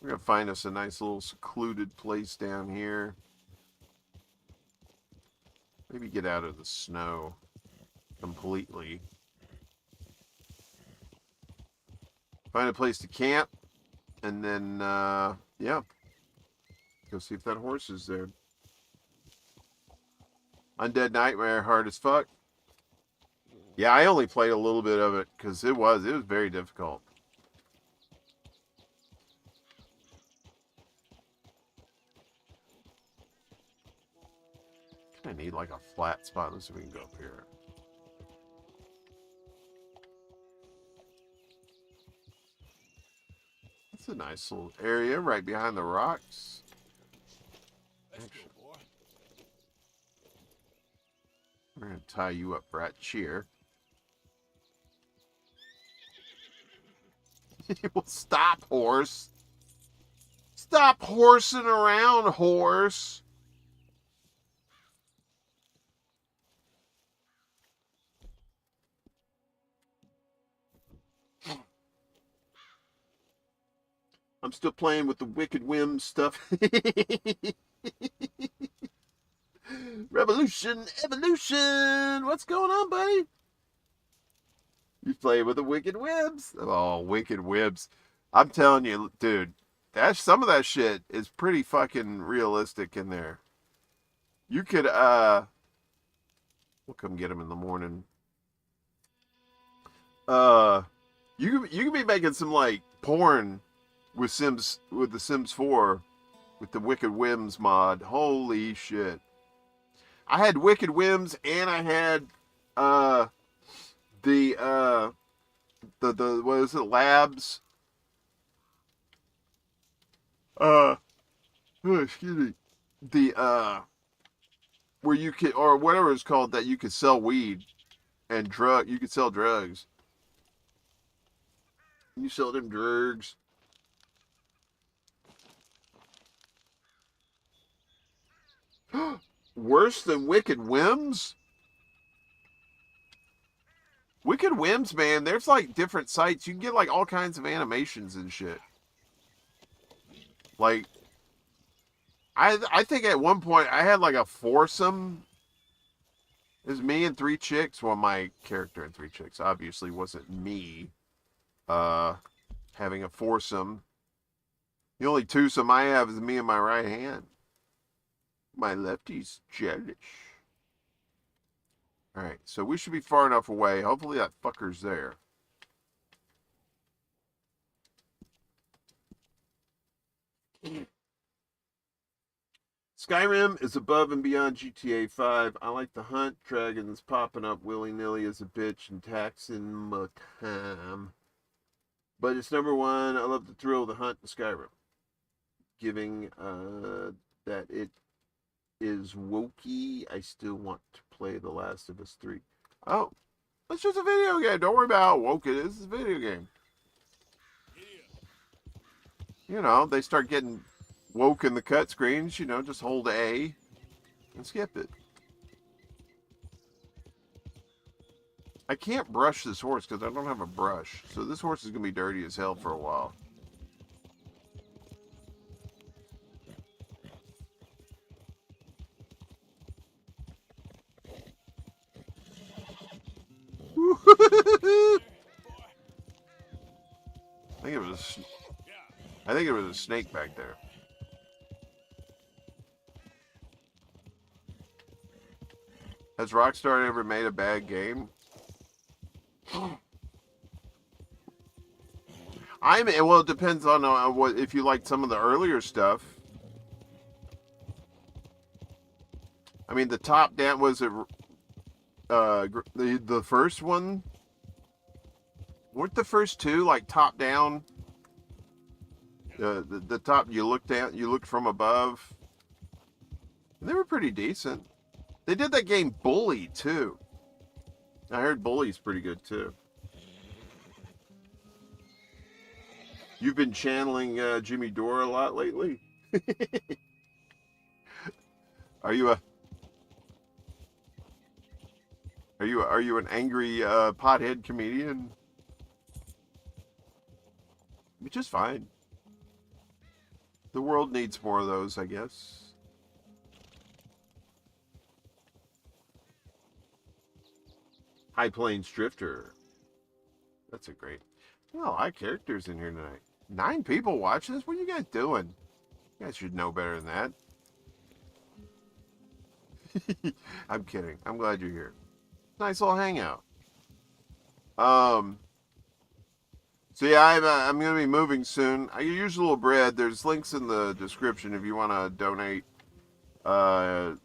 We're gonna find us a nice little secluded place down here. Maybe get out of the snow completely. Find a place to camp, and then, yeah. Go see if that horse is there. Undead Nightmare, hard as fuck. Yeah, I only played a little bit of it, because it was very difficult. I need like a flat spot. Let's see if we can go up here. It's a nice little area right behind the rocks. Let's go, boy. We're going to tie you up right here. Well, stop, horse. Stop horsing around, horse. I'm still playing with the Wicked Whims stuff. Revolution, evolution. What's going on, buddy? You play with the Wicked Whims. Oh, Wicked Whims. I'm telling you, dude, some of that shit is pretty fucking realistic in there. You could, we'll come get him in the morning. You could be making some, like, porn with the Sims 4 with the Wicked Whims mod. Holy shit. I had Wicked Whims and I had the what is it, labs? Oh, excuse me. The where you could, or whatever it's called, that you could sell weed and you could sell drugs. You sell them drugs. Worse than Wicked Whims? Wicked Whims, man, there's like different sites. You can get like all kinds of animations and shit. Like, I think at one point I had like a foursome. It was me and 3 chicks. Well, my character and 3 chicks obviously wasn't me having a foursome. The only twosome I have is me and my right hand. My lefty's jealous. Alright, so we should be far enough away. Hopefully that fucker's there. Skyrim is above and beyond GTA 5. I like the hunt. Dragons popping up willy-nilly as a bitch and taxing my time. But it's number one. I love the thrill of the hunt in Skyrim. Giving that it is wokey, I still want to play The Last of Us 3. Oh, it's just a video game. Don't worry about how woke it is. It's a video game. You know, they start getting woke in the cut screens. You know, just hold A and skip it. I can't brush this horse because I don't have a brush. So this horse is going to be dirty as hell for a while. I think it was a snake back there. Has Rockstar ever made a bad game? Well, it depends on what, if you like some of the earlier stuff. I mean, the top down, was it the first one? Weren't the first two like top down? The top, you looked from above. And they were pretty decent. They did that game Bully too. I heard Bully's pretty good too. You've been channeling Jimmy Dore a lot lately. Are you an angry pothead comedian? Which is fine. The world needs more of those, I guess. High Plains Drifter. That's a great. Well, a lot of characters in here tonight. 9 people watching this? What are you guys doing? You guys should know better than that. I'm kidding. I'm glad you're here. Nice little hangout. So yeah, I'm going to be moving soon. I use a little bread. There's links in the description if you want to donate to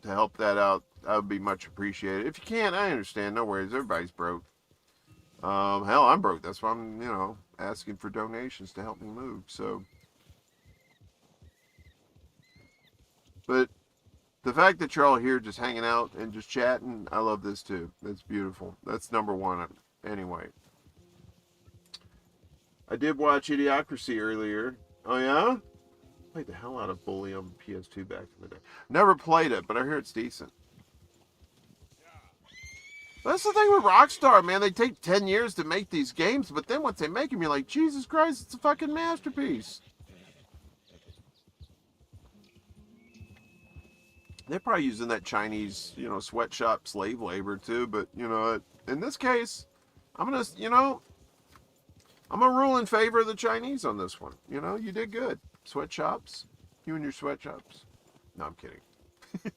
help that out. That would be much appreciated. If you can't, I understand. No worries. Everybody's broke. Hell, I'm broke. That's why I'm, asking for donations to help me move. So, but the fact that you're all here just hanging out and just chatting, I love this too. That's beautiful. That's number one. Anyway, I did watch Idiocracy earlier. Oh yeah? Played the hell out of Bully on PS2 back in the day. Never played it, but I hear it's decent. That's the thing with Rockstar, man. They take 10 years to make these games, but then once they make them, you're like, Jesus Christ, it's a fucking masterpiece. They're probably using that Chinese, sweatshop slave labor too, but, in this case, I'm going to rule in favor of the Chinese on this one. You did good. Sweatshops. You and your sweatshops. No, I'm kidding.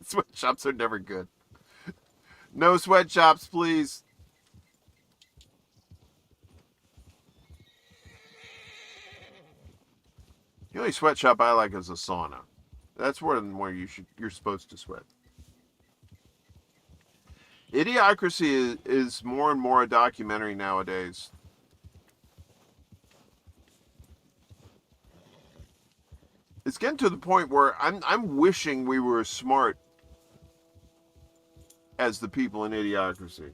Sweatshops are never good. No sweatshops, please. The only sweatshop I like is a sauna. That's where you're supposed to sweat. Idiocracy is more and more a documentary nowadays. It's getting to the point where I'm wishing we were as smart as the people in Idiocracy.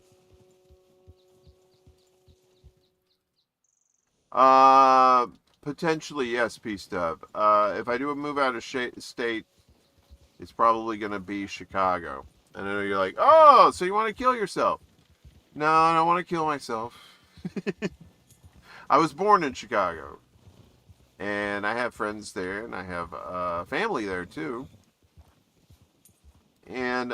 Potentially, yes, P-Stub. If I do a move out of state, it's probably going to be Chicago. I know you're like, oh, so you want to kill yourself? No, I don't want to kill myself. I was born in Chicago. And I have friends there, and I have family there, too. And,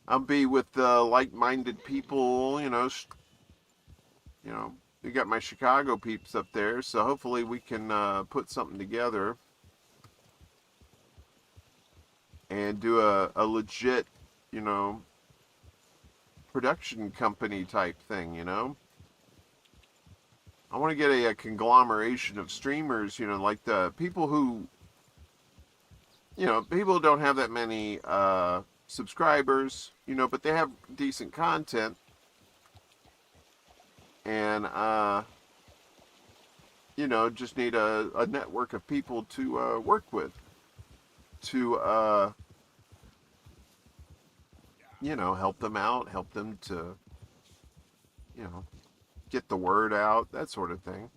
I'll be with like-minded people, we got my Chicago peeps up there, so hopefully we can put something together and do a legit, production company type thing, I want to get a conglomeration of streamers, like the people who, people don't have that many subscribers, but they have decent content. And, just need a network of people to work with to, help them out, help them to, get the word out, that sort of thing.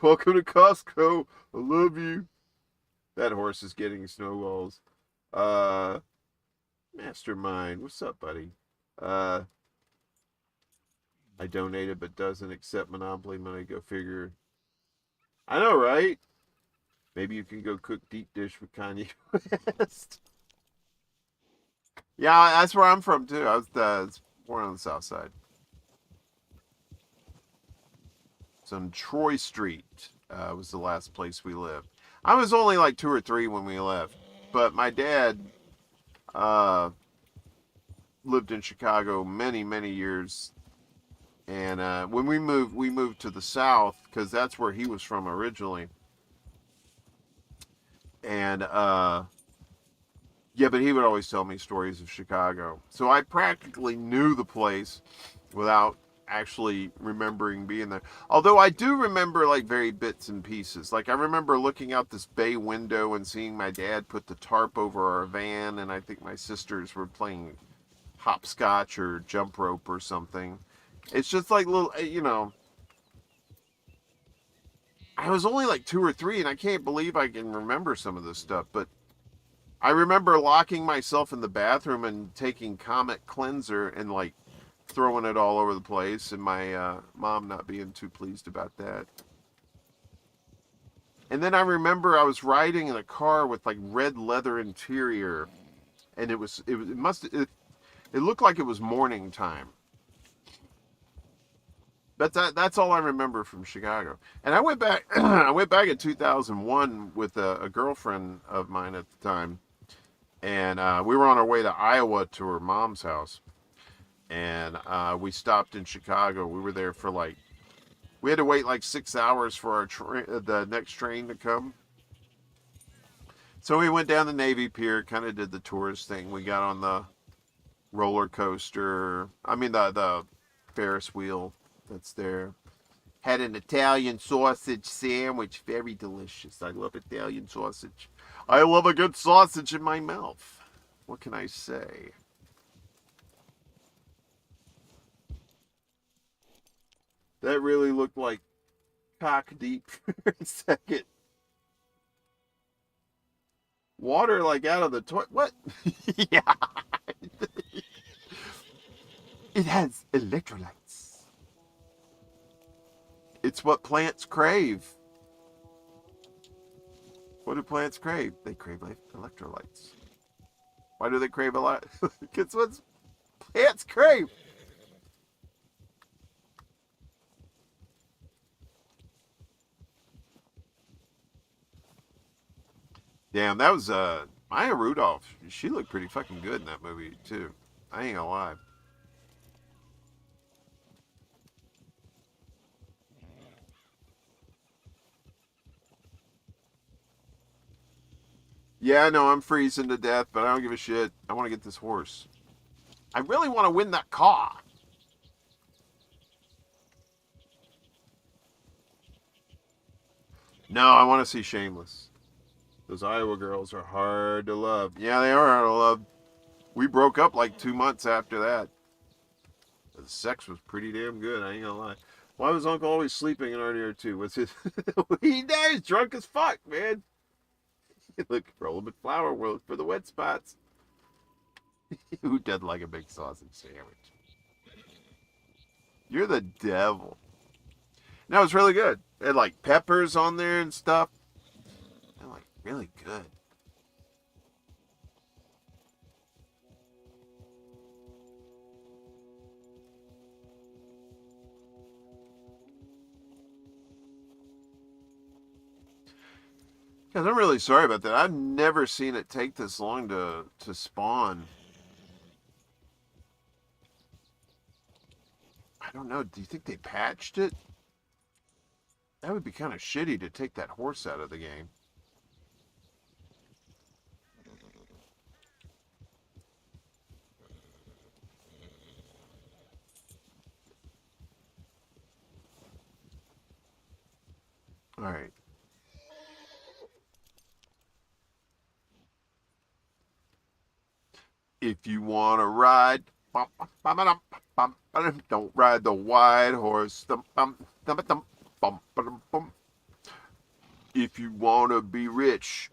Welcome to Costco. I love you. That horse is getting snowballs. Mastermind, what's up, buddy? I donated but doesn't accept Monopoly money. Go figure. I know, right? Maybe you can go cook deep dish with Kanye West. Yeah, that's where I'm from too. I was born on the south side. So on Troy Street was the last place we lived. I was only like 2 or 3 when we left, but my dad uh, lived in Chicago many, many years. And when we moved to the south because that's where he was from originally. And yeah, but he would always tell me stories of Chicago. So I practically knew the place without actually remembering being there. Although I do remember like very bits and pieces. Like I remember looking out this bay window and seeing my dad put the tarp over our van, and I think my sisters were playing hopscotch or jump rope or something. It's just like little, I was only like 2 or 3, and I can't believe I can remember some of this stuff. But I remember locking myself in the bathroom and taking Comet cleanser and like throwing it all over the place, and my mom not being too pleased about that. And then I remember I was riding in a car with like red leather interior, and it looked like it was morning time. But that's all I remember from Chicago. And I went back I went back in 2001 with a girlfriend of mine at the time, and we were on our way to Iowa to her mom's house, and we stopped in Chicago. We were there for like we had to wait like 6 hours for the next train to come. So we went down the Navy Pier, kind of did the tourist thing. We got on the roller coaster. I mean the Ferris wheel that's there. Had an Italian sausage sandwich, very delicious. I love Italian sausage. I love a good sausage in my mouth. What can I say? That really looked like cock deep for a second. Water like out of the toilet. What? Yeah. It has electrolytes. It's what plants crave. What do plants crave? They crave electrolytes. Why do they crave a lot? Because what plants crave. Damn, that was Maya Rudolph. She looked pretty fucking good in that movie too. I ain't gonna lie. Yeah, I know I'm freezing to death, but I don't give a shit. I want to get this horse. I really want to win that car. No, I want to see Shameless. Those Iowa girls are hard to love. Yeah, they are hard to love. We broke up like 2 months after that. The sex was pretty damn good, I ain't gonna lie. Why was Uncle always sleeping in RDR2? What's his... He dies drunk as fuck, man. Look, roll him in flour world for the wet spots. Who doesn't like a big sausage sandwich? You're the devil. No, it's really good. It had like peppers on there and stuff. They're like really good. Guys, I'm really sorry about that. I've never seen it take this long to spawn. I don't know. Do you think they patched it? That would be kind of shitty to take that horse out of the game. All right. If you want to ride, don't ride the white horse. If you want to be rich,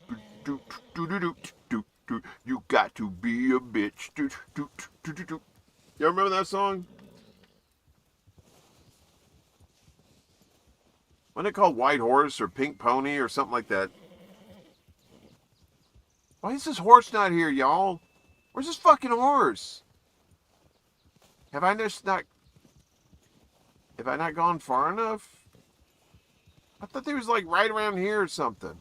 you got to be a bitch. You remember that song? Wasn't it called White Horse or Pink Pony or something like that? Why is this horse not here, y'all? Where's this fucking horse? Have I not gone far enough? I thought they was like right around here or something.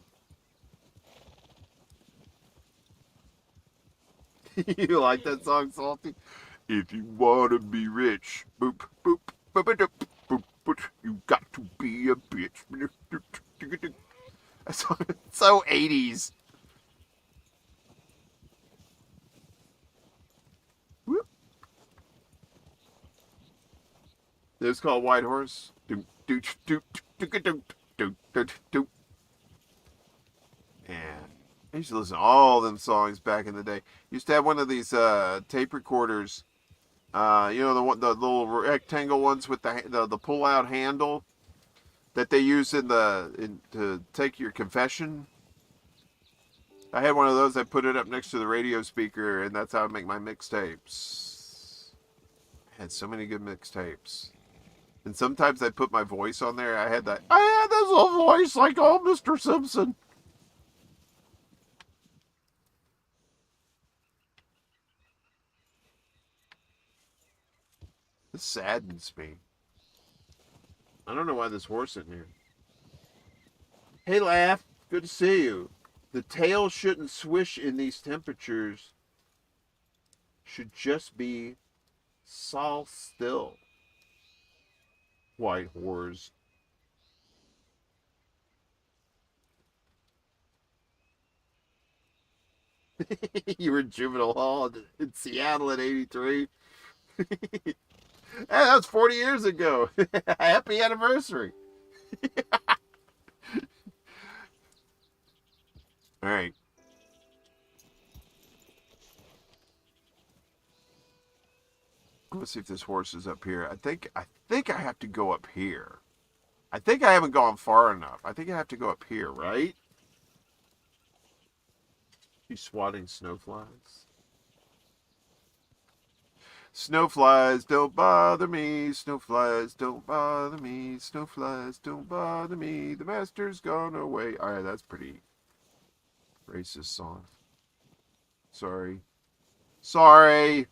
You like that song, Salty? If you want to be rich, boop, boop, boop, boop, boop, boop, you got to be a bitch. That's so 80s. Whoop. It's called White Horse. Doot, doot, doot, doot, doot, doot, doot, doot, doot. And I used to listen to all them songs back in the day. Used to have one of these tape recorders. You know the little rectangle ones with the pull out handle that they use to take your confession. I had one of those. I put it up next to the radio speaker, and that's how I make my mixtapes. I had so many good mixtapes. And sometimes I put my voice on there. I had this little voice like old Mr. Simpson. This saddens me. I don't know why this horse isn't here. Hey, Laugh. Good to see you. The tail shouldn't swish in these temperatures. Should just be sol still. White horse. You were in juvenile hall in Seattle in '83. Hey, that was 40 years ago. Happy anniversary. All right. Let's see if this horse is up here. I think I have to go up here. I think I haven't gone far enough. I think I have to go up here, right? You swatting snowflies. Snowflies don't bother me. Snowflies don't bother me. Snowflies don't bother me. The master's gone away. All right, that's pretty racist song. Sorry. Sorry.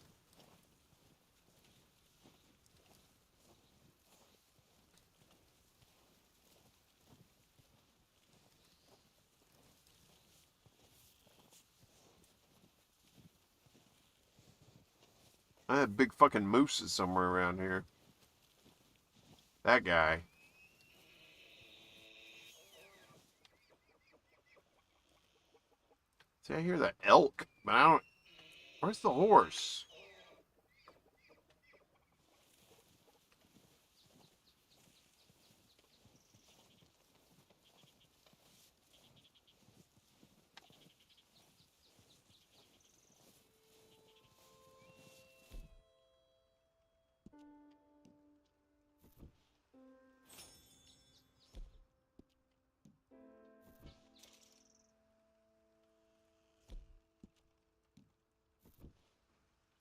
I had big fucking mooses somewhere around here. That guy. See, I hear the elk, but I don't. Where's the horse?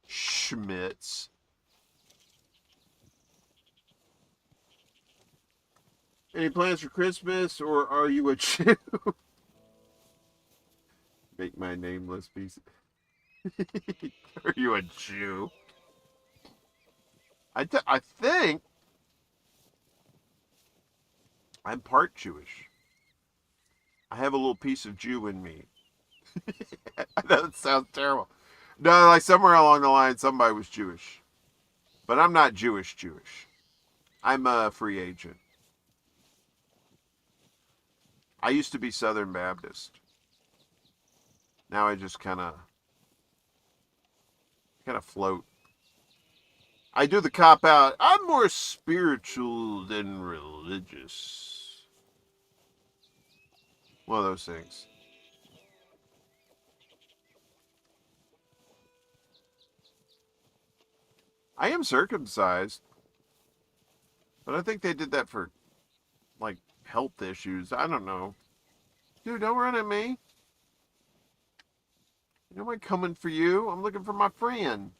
Schmitz. Any plans for Christmas, or are you a Jew? Make my nameless piece. Are you a Jew? I think I'm part Jewish. I have a little piece of Jew in me. That sounds terrible. No, like somewhere along the line, somebody was Jewish. But I'm not Jewish. I'm a free agent. I used to be Southern Baptist. Now I just kind of float. I do the cop out. I'm more spiritual than religious. One of those things. I am circumcised, but I think they did that for, like, health issues. I don't know. Dude, don't run at me. You know I'm coming for you. I'm looking for my friend.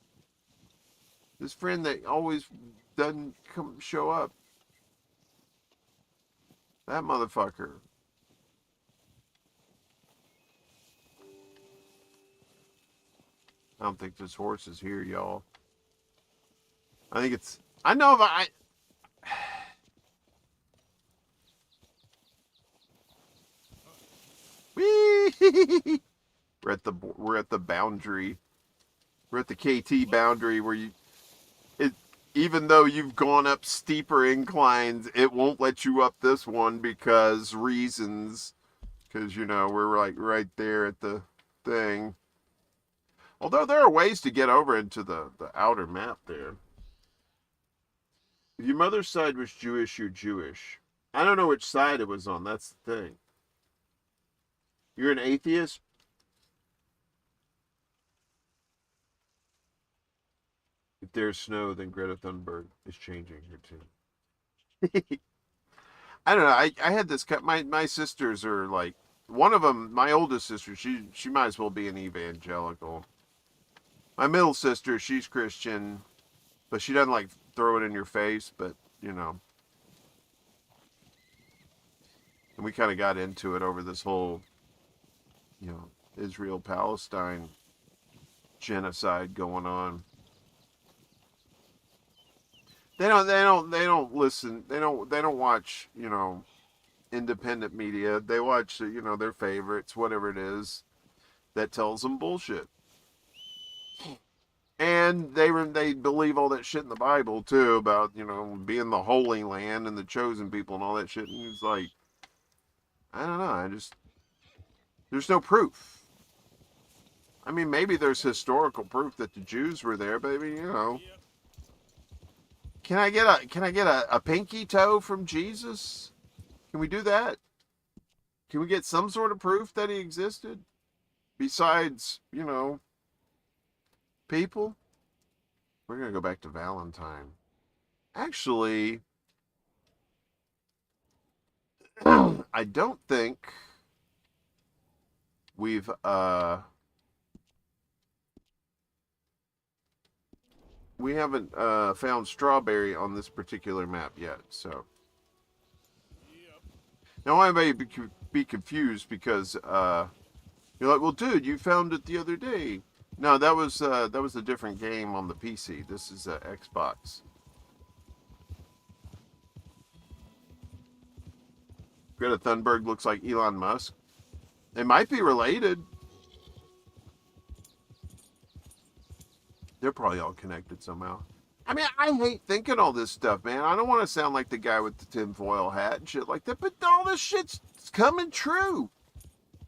This friend that always doesn't show up. That motherfucker. I don't think this horse is here, y'all. I think it's. I know if I. Whee! We're at the boundary. We're at the KT boundary where even though you've gone up steeper inclines, it won't let you up this one because reasons. Because we're like right there at the thing. Although there are ways to get over into the outer map there. If your mother's side was Jewish, you're Jewish. I don't know which side it was on. That's the thing. You're an atheist? If there's snow, then Greta Thunberg is changing her tune. I don't know. I had this cut. My sisters are like, one of them, my oldest sister, she might as well be an evangelical. My middle sister, she's Christian, but she doesn't like throw it in your face, but and we kind of got into it over this whole Israel-Palestine genocide going on. They don't listen. They don't watch, independent media. They watch, their favorites, whatever it is that tells them bullshit. And they believe all that shit in the Bible too about, being the Holy Land and the chosen people and all that shit. And it's like, I don't know. There's no proof. I mean, maybe there's historical proof that the Jews were there, baby. Can I get a pinky toe from Jesus? Can we do that? Can we get some sort of proof that he existed? Besides, people? We're going to go back to Valentine. Actually, I don't think we haven't found strawberry on this particular map yet, so. Now I may be confused because you're like, well, dude, you found it the other day. No, that was a different game on the PC. This is a XBox. Greta Thunberg looks like Elon Musk. They might be related. They're probably all connected somehow. I mean, I hate thinking all this stuff, man. I don't want to sound like the guy with the tinfoil hat and shit like that, but all this shit's coming true.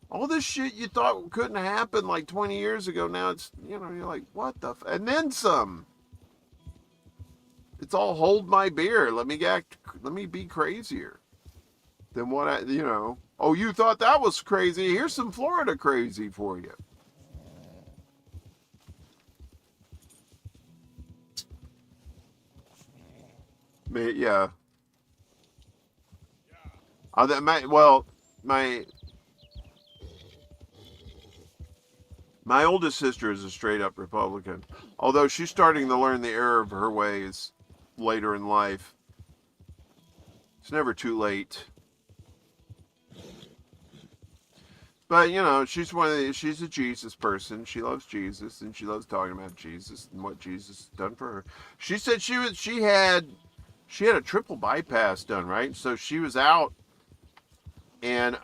All this shit you thought couldn't happen like 20 years ago, now it's, you're like, what the and then some. It's all hold my beer. Let me be crazier than what oh, you thought that was crazy. Here's some Florida crazy for you. Yeah. My oldest sister is a straight up Republican, although she's starting to learn the error of her ways later in life. It's never too late. But she's she's a Jesus person. She loves Jesus and she loves talking about Jesus and what Jesus has done for her. She said she had a triple bypass done, right? So she was out and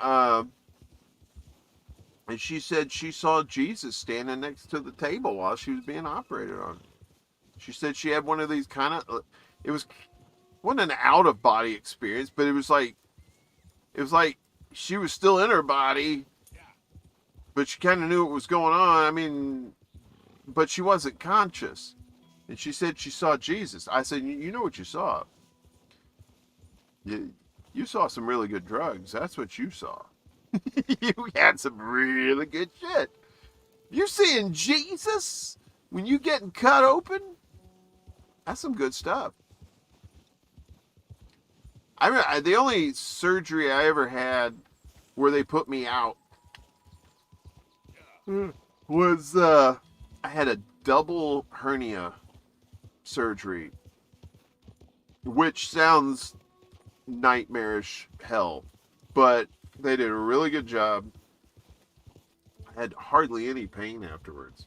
she said she saw Jesus standing next to the table while she was being operated on. She said she had one of these wasn't an out of body experience, but it was like she was still in her body, but she kind of knew what was going on. I mean, but she wasn't conscious. And she said she saw Jesus. I said, you know what you saw? You saw some really good drugs. That's what you saw. You had some really good shit. You seeing Jesus when you getting cut open? That's some good stuff. I remember the only surgery I ever had where they put me out was I had a double hernia surgery, which sounds nightmarish hell, but they did a really good job. I had hardly any pain afterwards.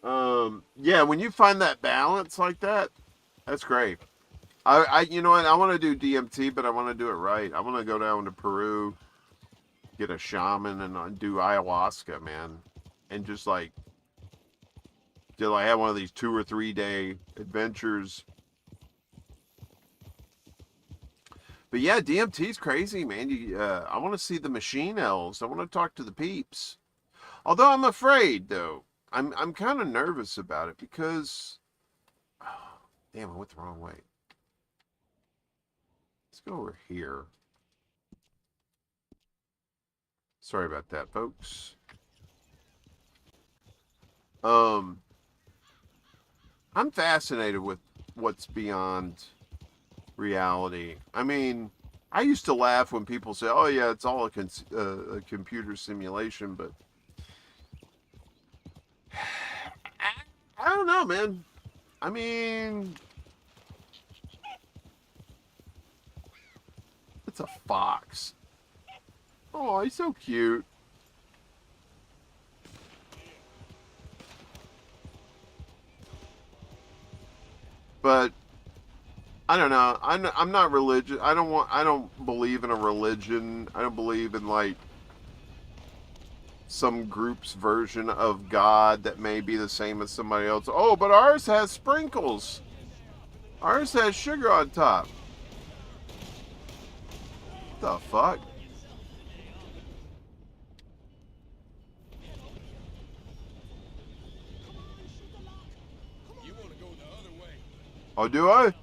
Yeah, when you find that balance like that, that's great. You know what? I want to do DMT, but I want to do it right. I want to go down to Peru, get a shaman, and do ayahuasca, man, and just like have one of these 2 or 3 day adventures. But yeah, DMT's crazy, man. I want to see the machine elves. I want to talk to the peeps. Although I'm afraid, though, I'm kind of nervous about it because, oh, damn, I went the wrong way. Let's go over here. Sorry about that, folks. I'm fascinated with what's beyond reality. I mean, I used to laugh when people say, "Oh yeah, it's all a computer simulation," but I don't know, man. I mean, it's a fox. Oh, he's so cute. But I don't know. I'm not religious. I don't believe in a religion. I don't believe in like some group's version of God that may be the same as somebody else. Oh, but ours has sprinkles. Ours has sugar on top. What the fuck? You want to go the other way? Oh, do I?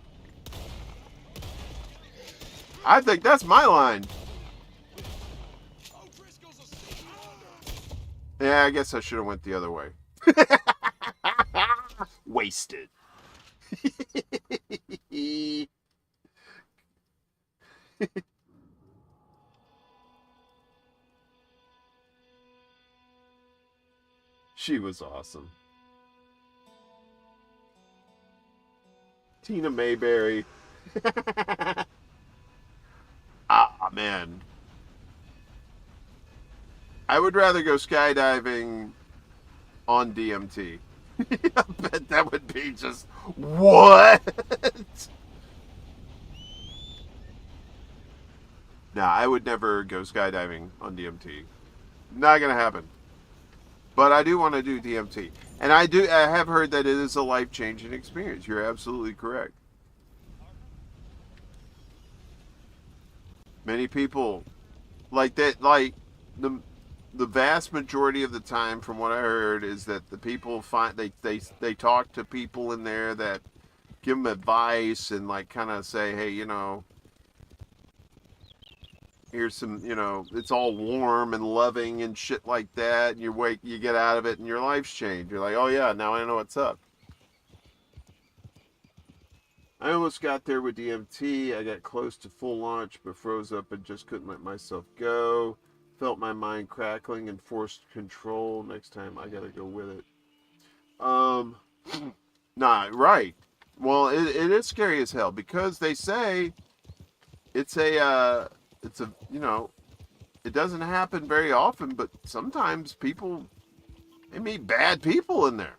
I think that's my line. Oh, Driscoll's a sneaky wonder. Yeah, I guess I should have went the other way. Wasted. She was awesome. Tina Mayberry. Ah, man. I would rather go skydiving on DMT. I bet that would be just what? Nah, I would never go skydiving on DMT. Not gonna happen. But I do want to do DMT, and I have heard that it is a life-changing experience. You're absolutely correct. Many people like that, like the the vast majority of the time, from what I heard, is that the people find they talk to people in there that give them advice and like kind of say, hey, here's some, it's all warm and loving and shit like that, and you get out of it and your life's changed. You're like, oh yeah, now I know what's up. I almost got there with DMT. I got close to full launch but froze up and just couldn't let myself go. Felt my mind crackling and forced control. Next time I gotta go with it. Um Nah, right. Well, it is scary as hell because they say it's a it doesn't happen very often, but sometimes they meet bad people in there.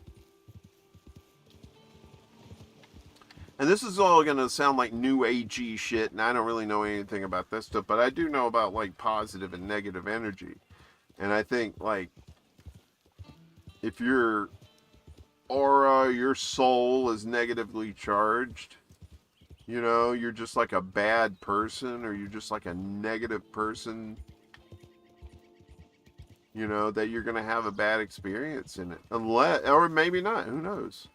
And this is all going to sound like new agey shit, and I don't really know anything about this stuff, but I do know about like positive and negative energy. And I think like if your aura, your soul is negatively charged, you're just like a bad person, or you're just like a negative person, that you're going to have a bad experience in it. Or maybe not, who knows?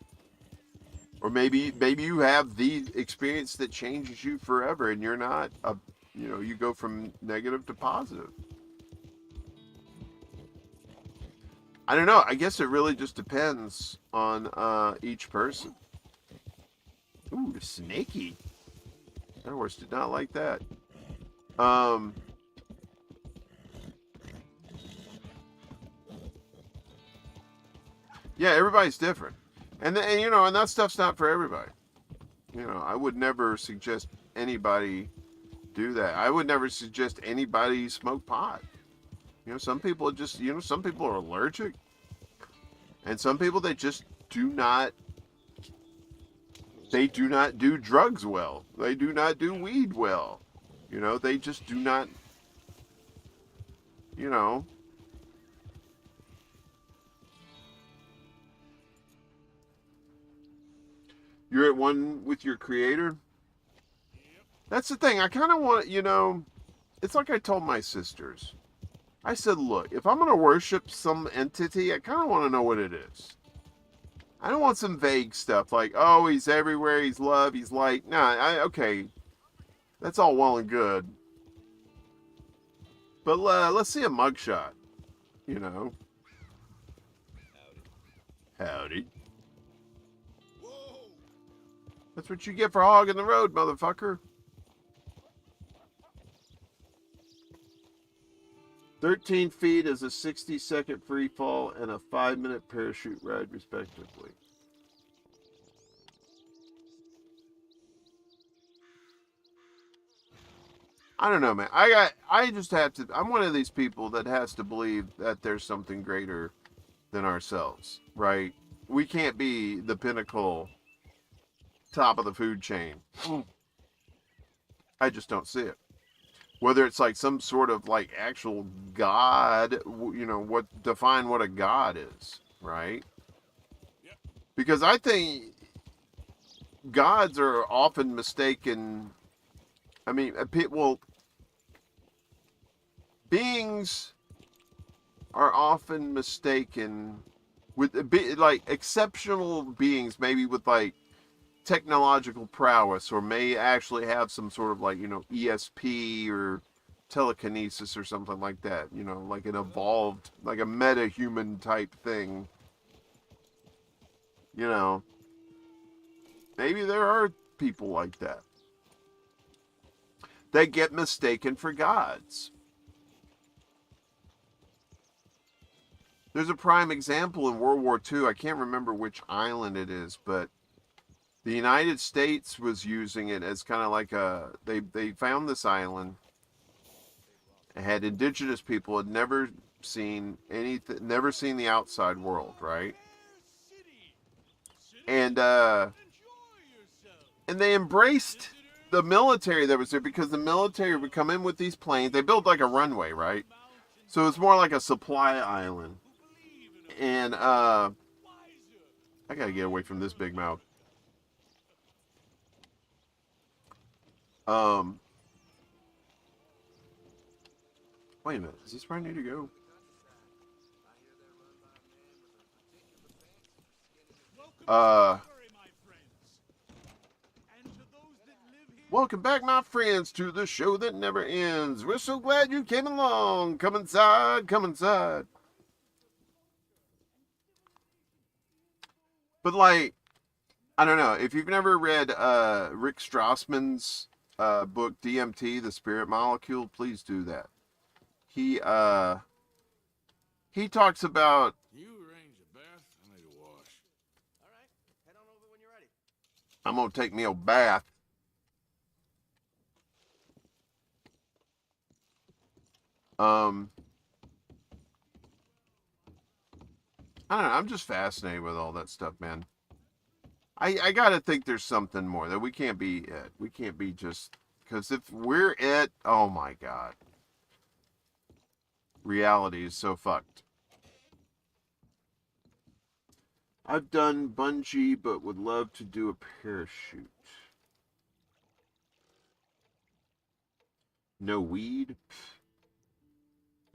Or maybe you have the experience that changes you forever, and you're not you go from negative to positive. I don't know. I guess it really just depends on each person. Ooh, snaky. That horse did not like that. Yeah, everybody's different. And that stuff's not for everybody. I would never suggest anybody do that. I would never suggest anybody smoke pot. Some people some people are allergic, and some people they just do not do drugs well. They do not do weed well. You know, they just do not, you know. You're at one with your creator. That's the thing. I kind of want, you know, it's like I told my sisters. I said, look, if I'm going to worship some entity, I kind of want to know what it is. I don't want some vague stuff like, oh, he's everywhere, he's love, he's light. Nah, okay. That's all well and good. But let's see a mugshot, you know. Howdy. Whoa! That's what you get for hogging the road, motherfucker. 13 feet is a 60-second free fall and a 5-minute parachute ride, respectively. I don't know, man. I just have to. I'm one of these people that has to believe that there's something greater than ourselves, right? We can't be the pinnacle, top of the food chain. I just don't see it. Whether it's like some sort of like actual God, you know, define what a God is, right? Because I think gods are often mistaken. I mean, well, beings are often mistaken with like exceptional beings, maybe with like technological prowess, or may actually have some sort of like, you know, ESP or telekinesis or something like that, you know, like an evolved, like a meta-human type thing, you know. Maybe there are people like that that get mistaken for gods. There's a prime example in World War II. I can't remember which island it is, but the United States was using it as kind of like they found this island. It had indigenous people, had never seen anything, never seen the outside world, right? And they embraced the military that was there, because the military would come in with these planes. They built like a runway, right? So it's more like a supply island. And I gotta get away from this big mouth. Wait a minute. Is this where I need to go? Welcome back, my friends, to the show that never ends. We're so glad you came along. Come inside, come inside. But like, I don't know, if you've never read Rick Strassman's book DMT, The Spirit Molecule, please do that. He talks about. You arrange a bath, I need a wash. All right, head on over when you're ready. I'm gonna take me a bath. I don't know. I'm just fascinated with all that stuff, man. I gotta think there's something more, that we can't be it. We can't be just, because if we're it, oh my God. Reality is so fucked. I've done bungee, but would love to do a parachute. No weed?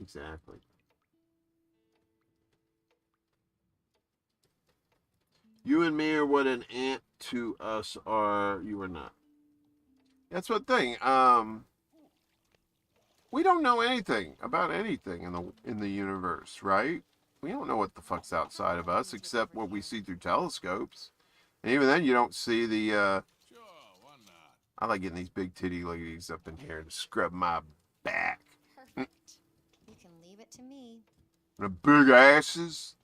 Exactly. You and me are what an ant to us are. You are not. That's what thing. We don't know anything about anything in the universe, right? We don't know what the fuck's outside of us except what we see through telescopes. And even then, you don't see the. Sure, why not? I like getting these big titty ladies up in here to scrub my back. Perfect. You can leave it to me. The big asses.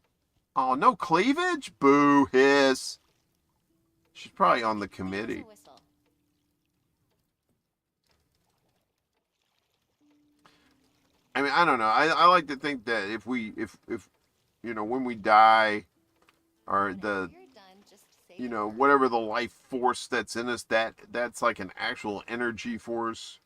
Oh, no cleavage? Boo, hiss. She's probably on the committee. Whistle. I mean, I don't know. I like to think that if you know, when we die, or the you know, whatever the life force that's in us, that's like an actual energy force,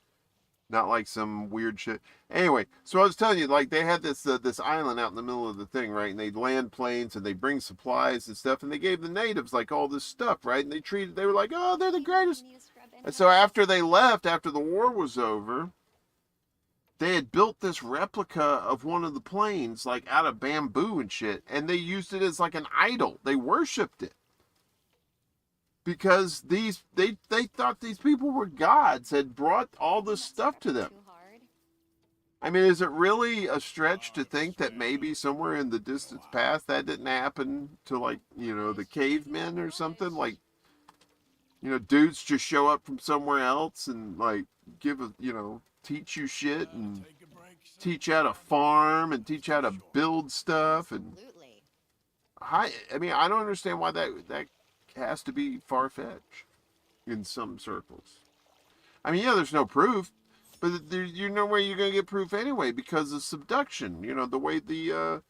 not like some weird shit. Anyway, so I was telling you, like they had this island out in the middle of the thing, right? And they'd land planes and they bring supplies and stuff, and they gave the natives like all this stuff, right? And they were like, oh, they're the greatest. And so after they left, after the war was over, they had built this replica of one of the planes, like out of bamboo and shit, and they used it as like an idol. They worshipped it because they thought these people were gods, had brought all this stuff to them. I mean, is it really a stretch to think that maybe somewhere in the distant past that didn't happen to, like, you know, the cavemen or something? Like, you know, dudes just show up from somewhere else and like give a, you know, teach you shit and teach you how to farm and teach you how to build stuff. And I mean, I don't understand why that has to be far-fetched in some circles. I mean, yeah, there's no proof, but you know where you're going to get proof anyway because of subduction. You know, the way the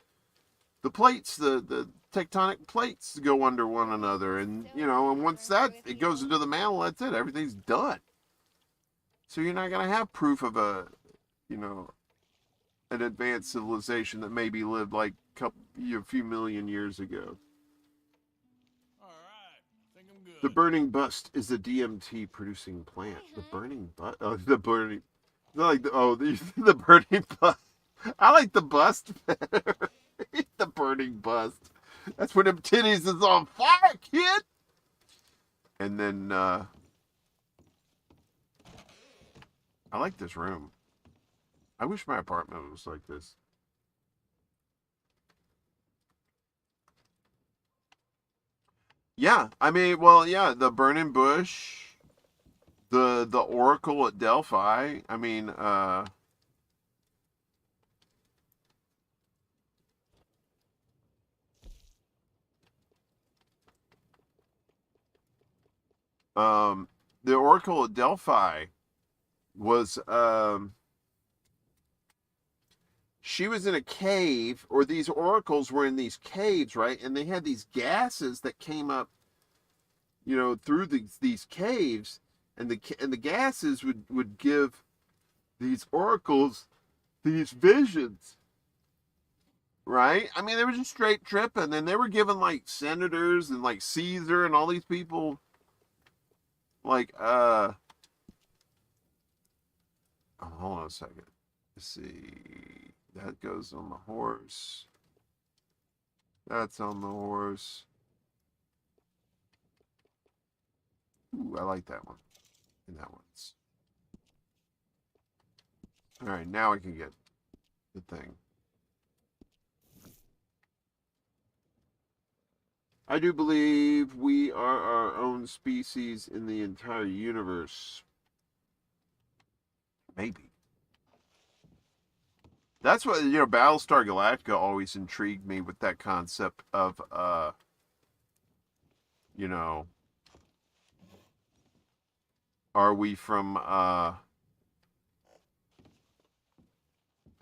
plates, the tectonic plates go under one another, and you know, and once it goes into the mantle, that's it. Everything's done. So you're not going to have proof of a, you know, an advanced civilization that maybe lived like a few million years ago. The burning bust is the DMT producing plant. The burning bust. Oh, the burning. Like the burning bust. I like the bust better. The burning bust. That's when them titties is on fire, kid. And then I like this room. I wish my apartment was like this. Yeah, I mean, well, yeah, the burning bush, the oracle at Delphi. I mean, the oracle at Delphi was she was in a cave, or these oracles were in these caves, right? And they had these gases that came up, you know, through these caves, and the gases would give these oracles these visions, right? I mean, they were just straight tripping, and they were given like senators and like Caesar and all these people, like oh, hold on a second. Let's see. That goes on the horse. That's on the horse. Ooh, I like that one. And that one's. All right, now I can get the thing. I do believe we are our own species in the entire universe. Maybe. That's what, you know, Battlestar Galactica always intrigued me with that concept of, you know, are we from,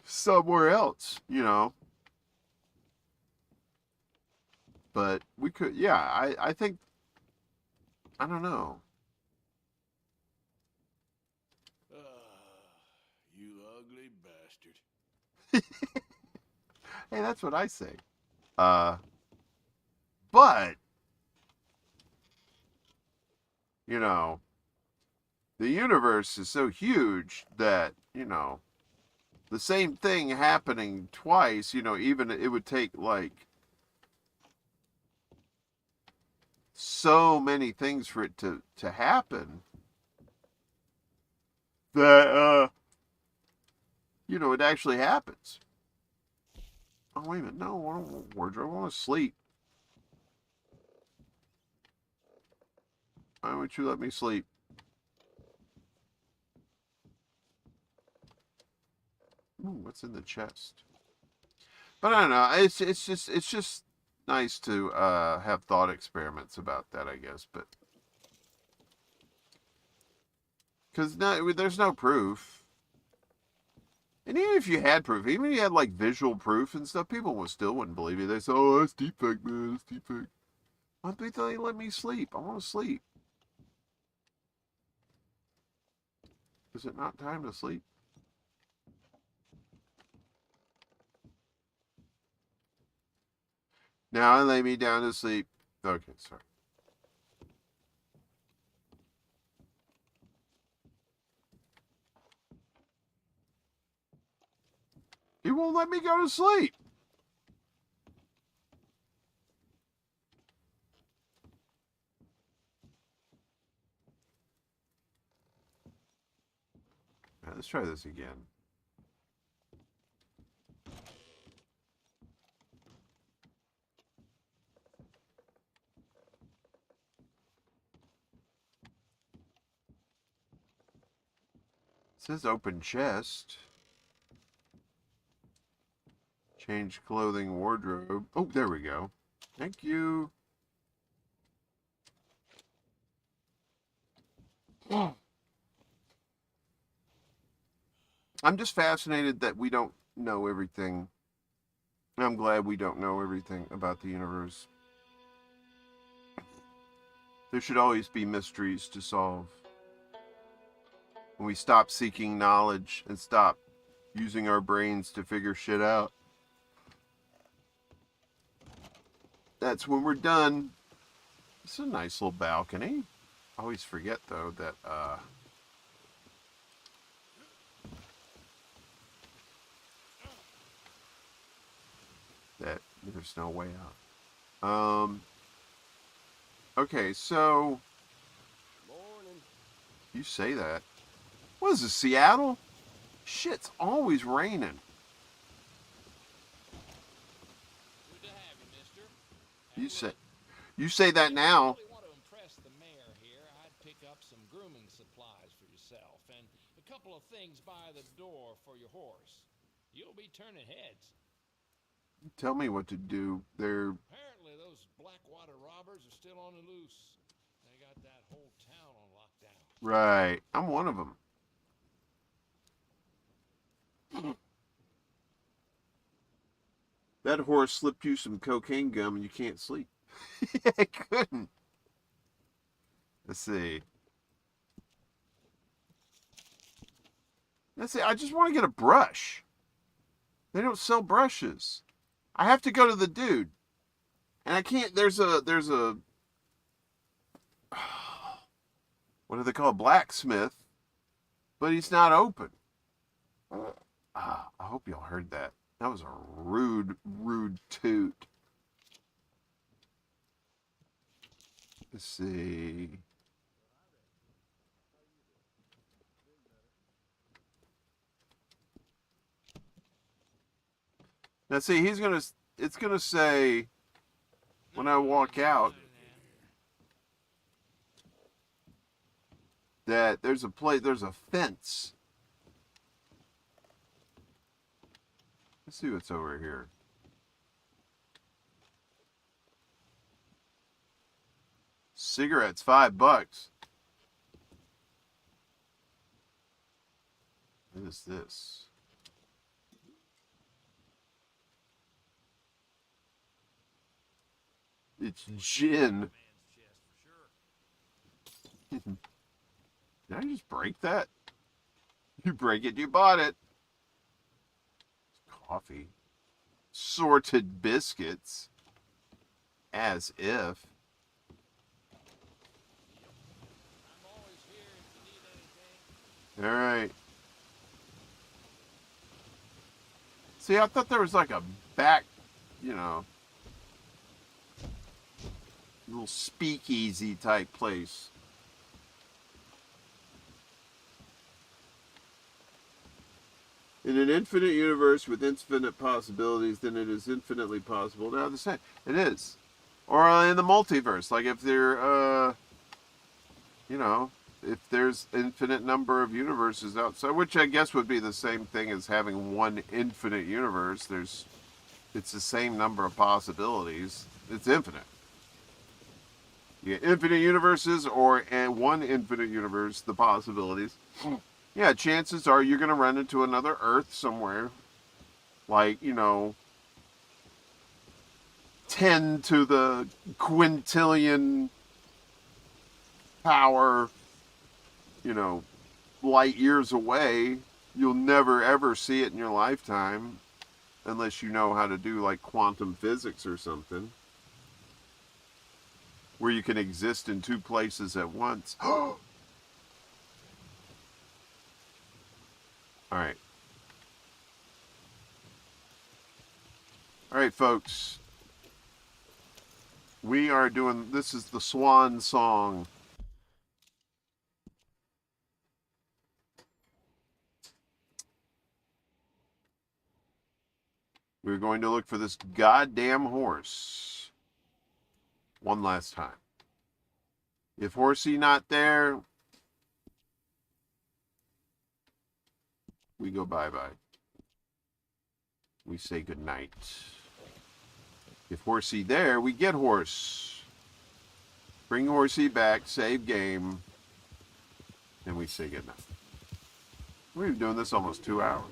somewhere else, you know? But we could, yeah, I think, I don't know. You ugly bastard. Hey, that's what I say. But, you know, the universe is so huge that, you know, the same thing happening twice, you know, even it would take like so many things for it to happen that, you know, it actually happens. Oh, wait a minute. No, I don't want wardrobe. I want to sleep. Why won't you let me sleep? Ooh, what's in the chest? But I don't know. It's just nice to have thought experiments about that, I guess. But because there's no proof. And even if you had proof, even if you had like visual proof and stuff, people still wouldn't believe you. They say, "Oh, that's defect, man. That's defect." Why don't they let me sleep? I want to sleep. Is it not time to sleep? Now lay me down to sleep. Okay, sorry. He won't let me go to sleep. Right, let's try this again. It says open chest. Change clothing wardrobe. Oh, there we go. Thank you. I'm just fascinated that we don't know everything. I'm glad we don't know everything about the universe. There should always be mysteries to solve. When we stop seeking knowledge and stop using our brains to figure shit out, that's when we're done. It's a nice little balcony. I always forget, though, that that there's no way out. Okay, so Morning. you say that. What is this, Seattle? Shit's always raining. Good to have you, mister. You say that now. If you really want to impress the mayor here, I'd pick up some grooming supplies for yourself and a couple of things by the door for your horse. You'll be turning heads. Tell me what to do. Apparently those Blackwater robbers are still on the loose. They got that whole town on lockdown. Right. I'm one of them. That horse slipped you some cocaine gum and you can't sleep. I couldn't. Let's see. I just want to get a brush. They don't sell brushes. I have to go to the dude. And I can't, there's a what do they call it? Blacksmith. But he's not open. I hope y'all heard that. That was a rude toot. Let's see. Now see, it's gonna say when I walk out that there's a fence. Let's see what's over here. Cigarettes, $5. What is this? It's gin. Did I just break that? You break it, you bought it. Coffee. Sorted biscuits. As if. I'm always here if you need anything. All right. See, I thought there was like a back, little speakeasy type place. In an infinite universe with infinite possibilities, then it is infinitely possible. Now, the same. It is. Or in the multiverse, like if there, if there's infinite number of universes outside, which I guess would be the same thing as having one infinite universe. It's the same number of possibilities. It's infinite. You get infinite universes and one infinite universe, the possibilities. Yeah, chances are you're going to run into another Earth somewhere. Like, 10 to the quintillion power, you know, light years away. You'll never ever see it in your lifetime unless you know how to do like quantum physics or something where you can exist in two places at once. All right. All right, folks. We are doing, this is the swan song. We're going to look for this goddamn horse one last time. If Horsey not there, we go bye-bye. We say goodnight. If Horsey there, we get horse. Bring Horsey back, save game, and we say goodnight. We've been doing this almost 2 hours.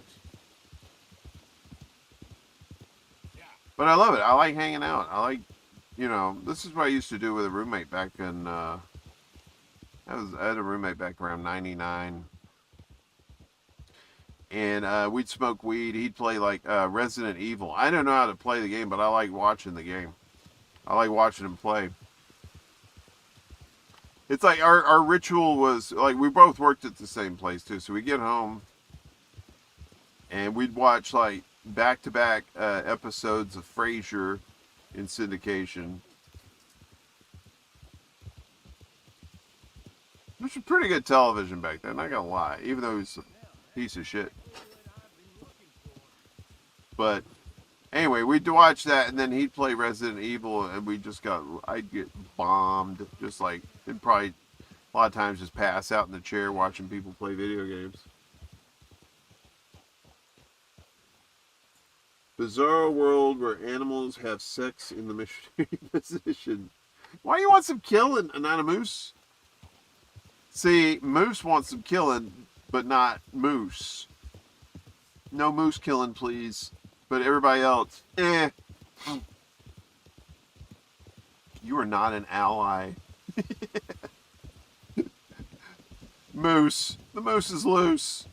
But I love it. I like hanging out. I like, you know, this is what I used to do with a roommate back in, I had a roommate back around 99. And we'd smoke weed. He'd play like Resident Evil. I don't know how to play the game, but I like watching the game. I like watching him play. It's like our ritual was, like, we both worked at the same place too. So we get home and we'd watch like back-to-back episodes of Frasier in syndication. Which was pretty good television back then, not gonna lie, even though he was a piece of shit. But anyway, we'd watch that, and then he'd play Resident Evil, and I'd get bombed, just like, and probably a lot of times just pass out in the chair watching people play video games. Bizarre world where animals have sex in the missionary position. Why do you want some killing and not a moose? See, moose wants some killing, but not moose. No moose killing, please. But everybody else, eh. You are not an ally. Moose. The moose is loose.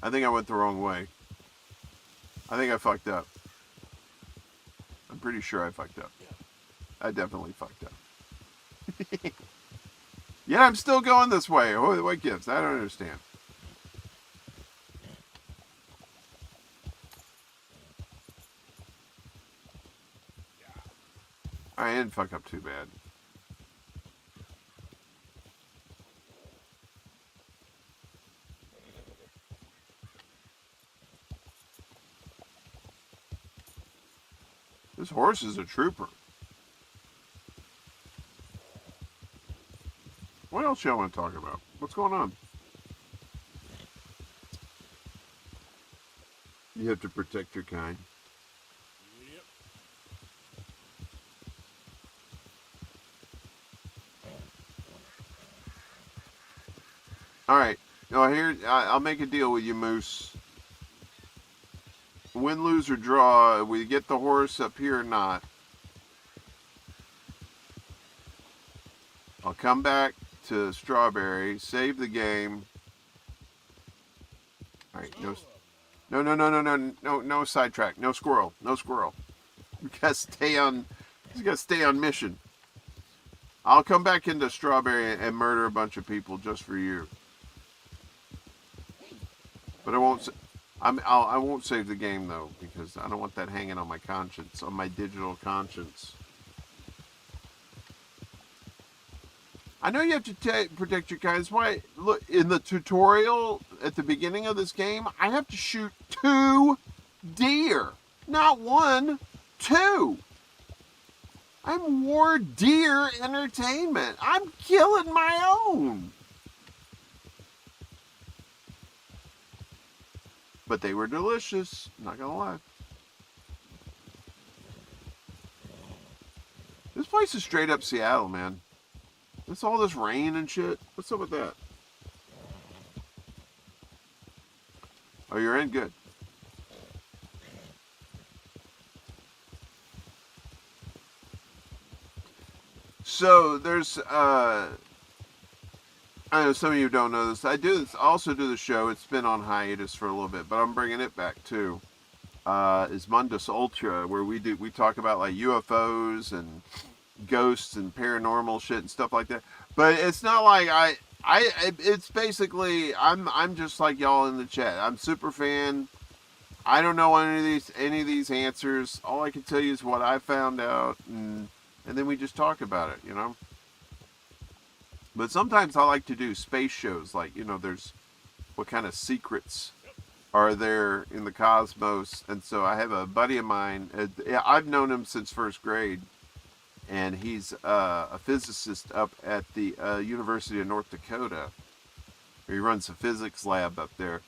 I think I went the wrong way. I think I fucked up. I'm pretty sure I fucked up. I definitely fucked up. Yeah, I'm still going this way. What gives? I don't understand. I didn't fuck up too bad. This horse is a trooper. What else y'all want to talk about? What's going on? You have to protect your kind. Yep. All right. Now here, I'll make a deal with you, Moose. Win, lose, or draw, we get the horse up here or not. I'll come back to Strawberry, save the game. All right, no sidetrack, no squirrel. You gotta stay on mission. I'll come back into Strawberry and murder a bunch of people just for you. But I won't save the game though, because I don't want that hanging on my conscience, on my digital conscience. I know you have to protect your kind. That's why, look, in the tutorial at the beginning of this game, I have to shoot 2 deer. Not 1, 2. I'm War Deer Entertainment. I'm killing my own. But they were delicious, not gonna lie. This place is straight up Seattle, man. What's all this rain and shit? What's up with that? Oh, you're in? Good. So there's I know some of you don't know this. Also do the show. It's been on hiatus for a little bit, but I'm bringing it back too. Is Mundus Ultra, where we talk about like UFOs and ghosts and paranormal shit and stuff like that. But it's not like it's basically I'm just like y'all in the chat. I'm super fan. I don't know any of these answers. All I can tell you is what I found out, and then we just talk about it, you know. But sometimes I like to do space shows, like, you know, there's what kind of secrets are there in the cosmos. And so I have a buddy of mine, I've known him since first grade, and he's a physicist up at the University of North Dakota. He runs a physics lab up there.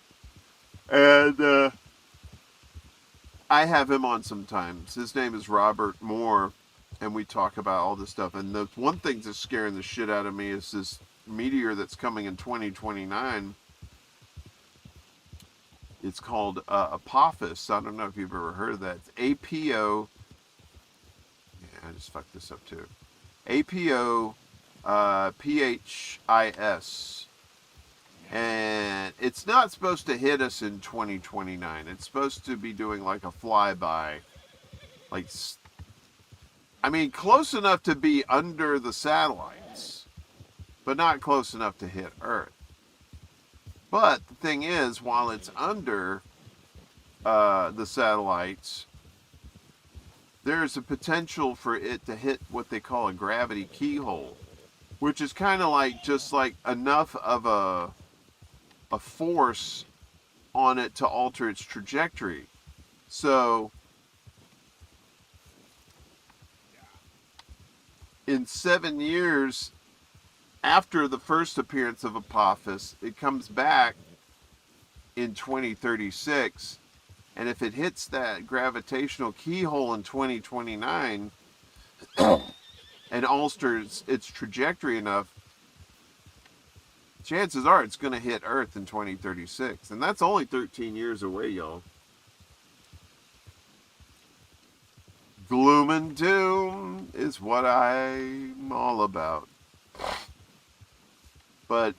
And I have him on sometimes. His name is Robert Moore, and we talk about all this stuff. And the one thing that's scaring the shit out of me is this meteor that's coming in 2029. It's called Apophis. I don't know if you've ever heard of that. It's APO. Yeah, I just fucked this up too. APO PHIS. And it's not supposed to hit us in 2029. It's supposed to be doing like a flyby. Like, I mean, close enough to be under the satellites, but not close enough to hit Earth. But the thing is, while it's under the satellites, there's a potential for it to hit what they call a gravity keyhole, which is kind of like just like enough of a force on it to alter its trajectory. So in 7 years after the first appearance of Apophis, it comes back in 2036, and if it hits that gravitational keyhole in 2029 and alters its trajectory enough, chances are it's going to hit Earth in 2036. And that's only 13 years away, y'all. Gloom and doom is what I'm all about. But,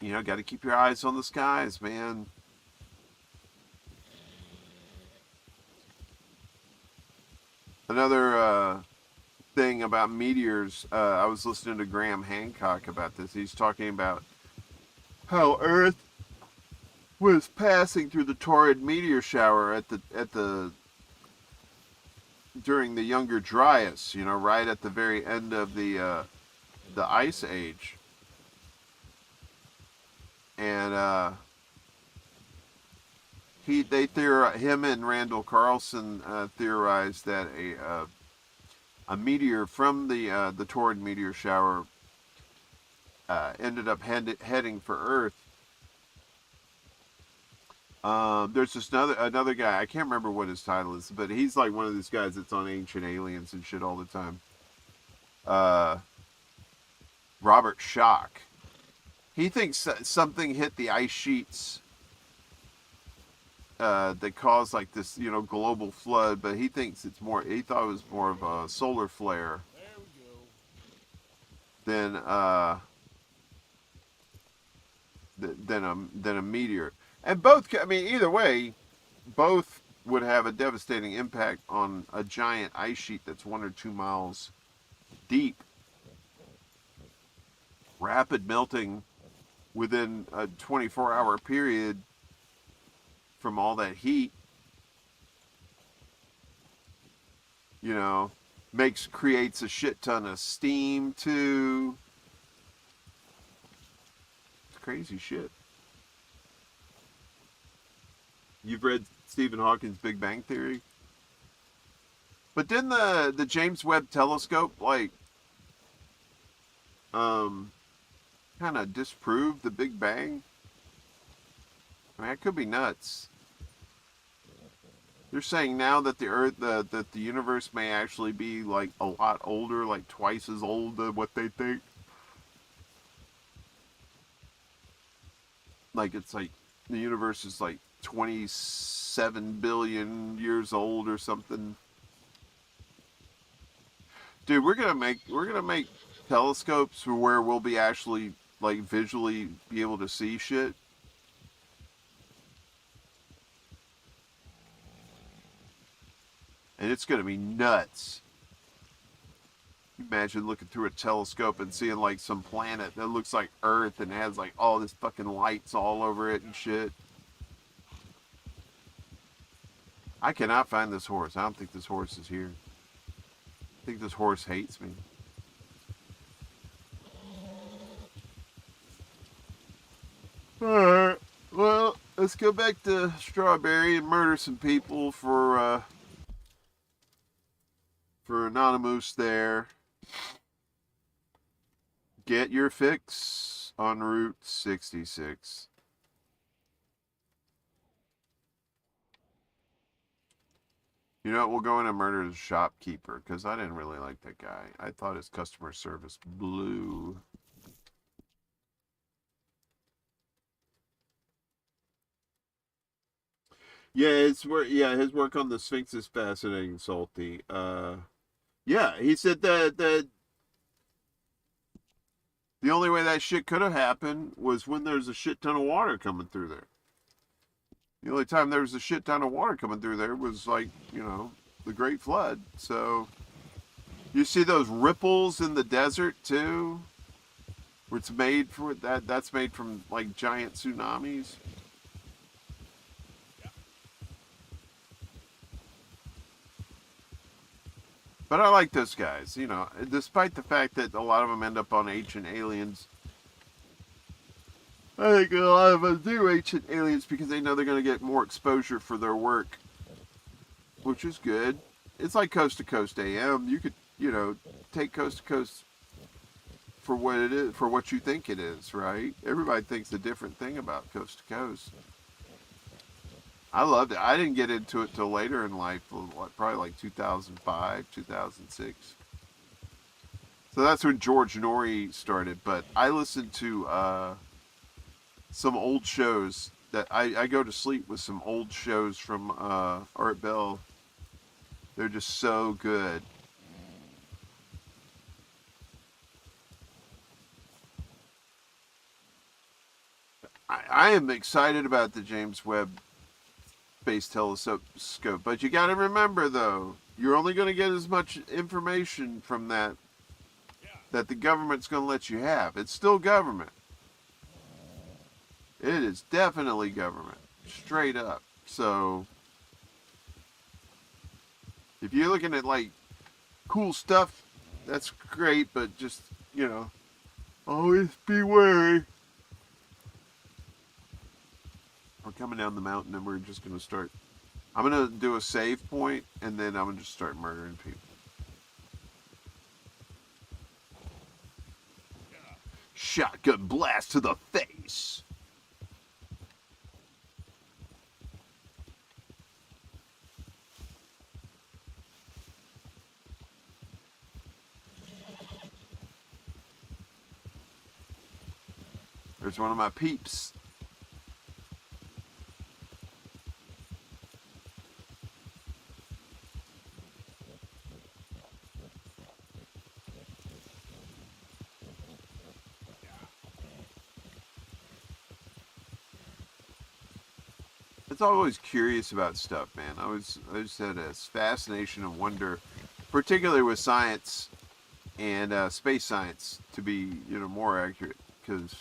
you know, got to keep your eyes on the skies, man. Another thing about meteors, I was listening to Graham Hancock about this. He's talking about how Earth was passing through the torrid meteor shower during the Younger Dryas, you know, right at the very end of the Ice Age. And him and Randall Carlson theorized that a meteor from the torrid meteor shower ended up heading for Earth. There's just another guy, I can't remember what his title is, but he's like one of these guys that's on Ancient Aliens and shit all the time. Robert Schock. He thinks something hit the ice sheets that caused like this, you know, global flood, but he thinks he thought it was more of a solar flare than a meteor. And both, I mean, either way, both would have a devastating impact on a giant ice sheet that's 1 or 2 miles deep. Rapid melting within a 24-hour period from all that heat, you know, creates a shit ton of steam too. It's crazy shit. You've read Stephen Hawking's Big Bang Theory? But didn't the James Webb Telescope like kind of disprove the Big Bang? I mean, it could be nuts. They're saying now that the Earth, that the universe may actually be like a lot older, like twice as old than what they think. Like it's like the universe is like 27 billion years old or something. Dude, we're gonna make telescopes where we'll be actually like visually be able to see shit. And it's gonna be nuts. Imagine looking through a telescope and seeing like some planet that looks like Earth and has like all this fucking lights all over it and shit. I cannot find this horse. I don't think this horse is here. I think this horse hates me. Alright. Well, let's go back to Strawberry and murder some people for Anonymous there. Get your fix on Route 66. You know what? We'll go in and murder the shopkeeper because I didn't really like that guy. I thought his customer service blew. Yeah, his work on the Sphinx is fascinating, Salty. Yeah, he said that the only way that shit could have happened was when there's a shit ton of water coming through there. The only time there was a shit ton of water coming through there was like, the Great Flood. So you see those ripples in the desert too, where it's made for that's made from like giant tsunamis. But I like those guys, despite the fact that a lot of them end up on Ancient Aliens. I think a lot of them do Ancient Aliens because they know they're going to get more exposure for their work, which is good. It's like Coast to Coast AM. You could, take Coast to Coast for what it is, for what you think it is, right? Everybody thinks a different thing about Coast to Coast. I loved it. I didn't get into it till later in life, probably like 2005, 2006. So that's when George Norrie started. But I listened to some old shows that I go to sleep with some old shows from Art Bell. They're just so good. I am excited about the James Webb Space Telescope, but you got to remember though, you're only going to get as much information from that the government's going to let you have. It's still government. It is definitely government, straight up. So if you're looking at like cool stuff, that's great, but just, always be wary. We're coming down the mountain and we're just going to start. I'm going to do a save point and then I'm going to just start murdering people. Shotgun blast to the face. There's one of my peeps. I was always curious about stuff, man. I just had a fascination and wonder, particularly with science and space science, to be more accurate. Because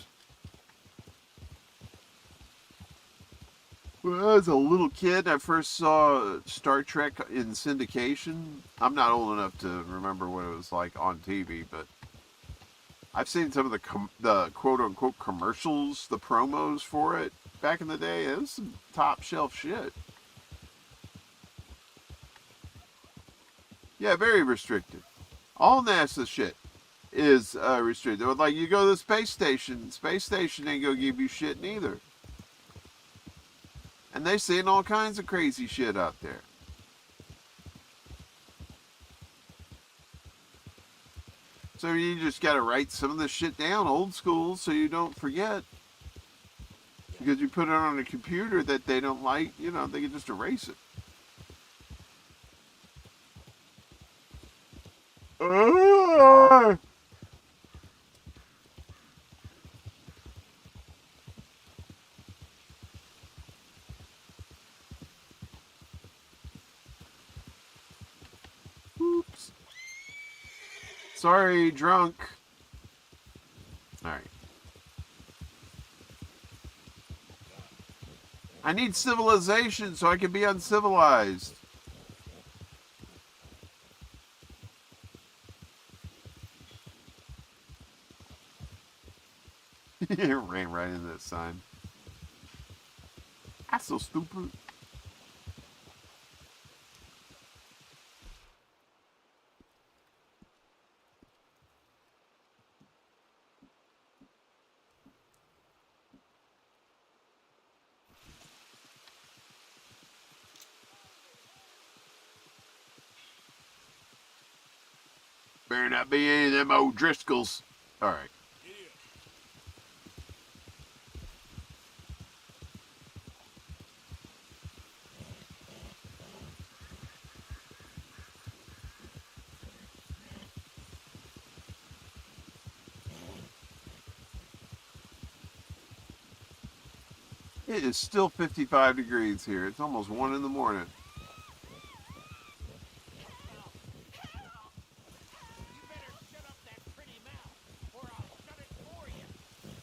when I was a little kid, I first saw Star Trek in syndication. I'm not old enough to remember what it was like on TV, but I've seen some of the quote unquote commercials, the promos for it. Back in the day, it was some top shelf shit. Yeah, very restricted. All NASA shit is restricted. Like you go to the space station ain't gonna give you shit neither. And they seeing all kinds of crazy shit out there. So you just got to write some of the shit down, old school, so you don't forget. Because you put it on a computer that they don't like, you know, they can just erase it. Oops. Sorry, drunk. All right. I need civilization so I can be uncivilized. It ran right into that sign. That's so stupid. Better not be any of them old Driscolls. All right. It is still 55 degrees here. It's almost 1 in the morning.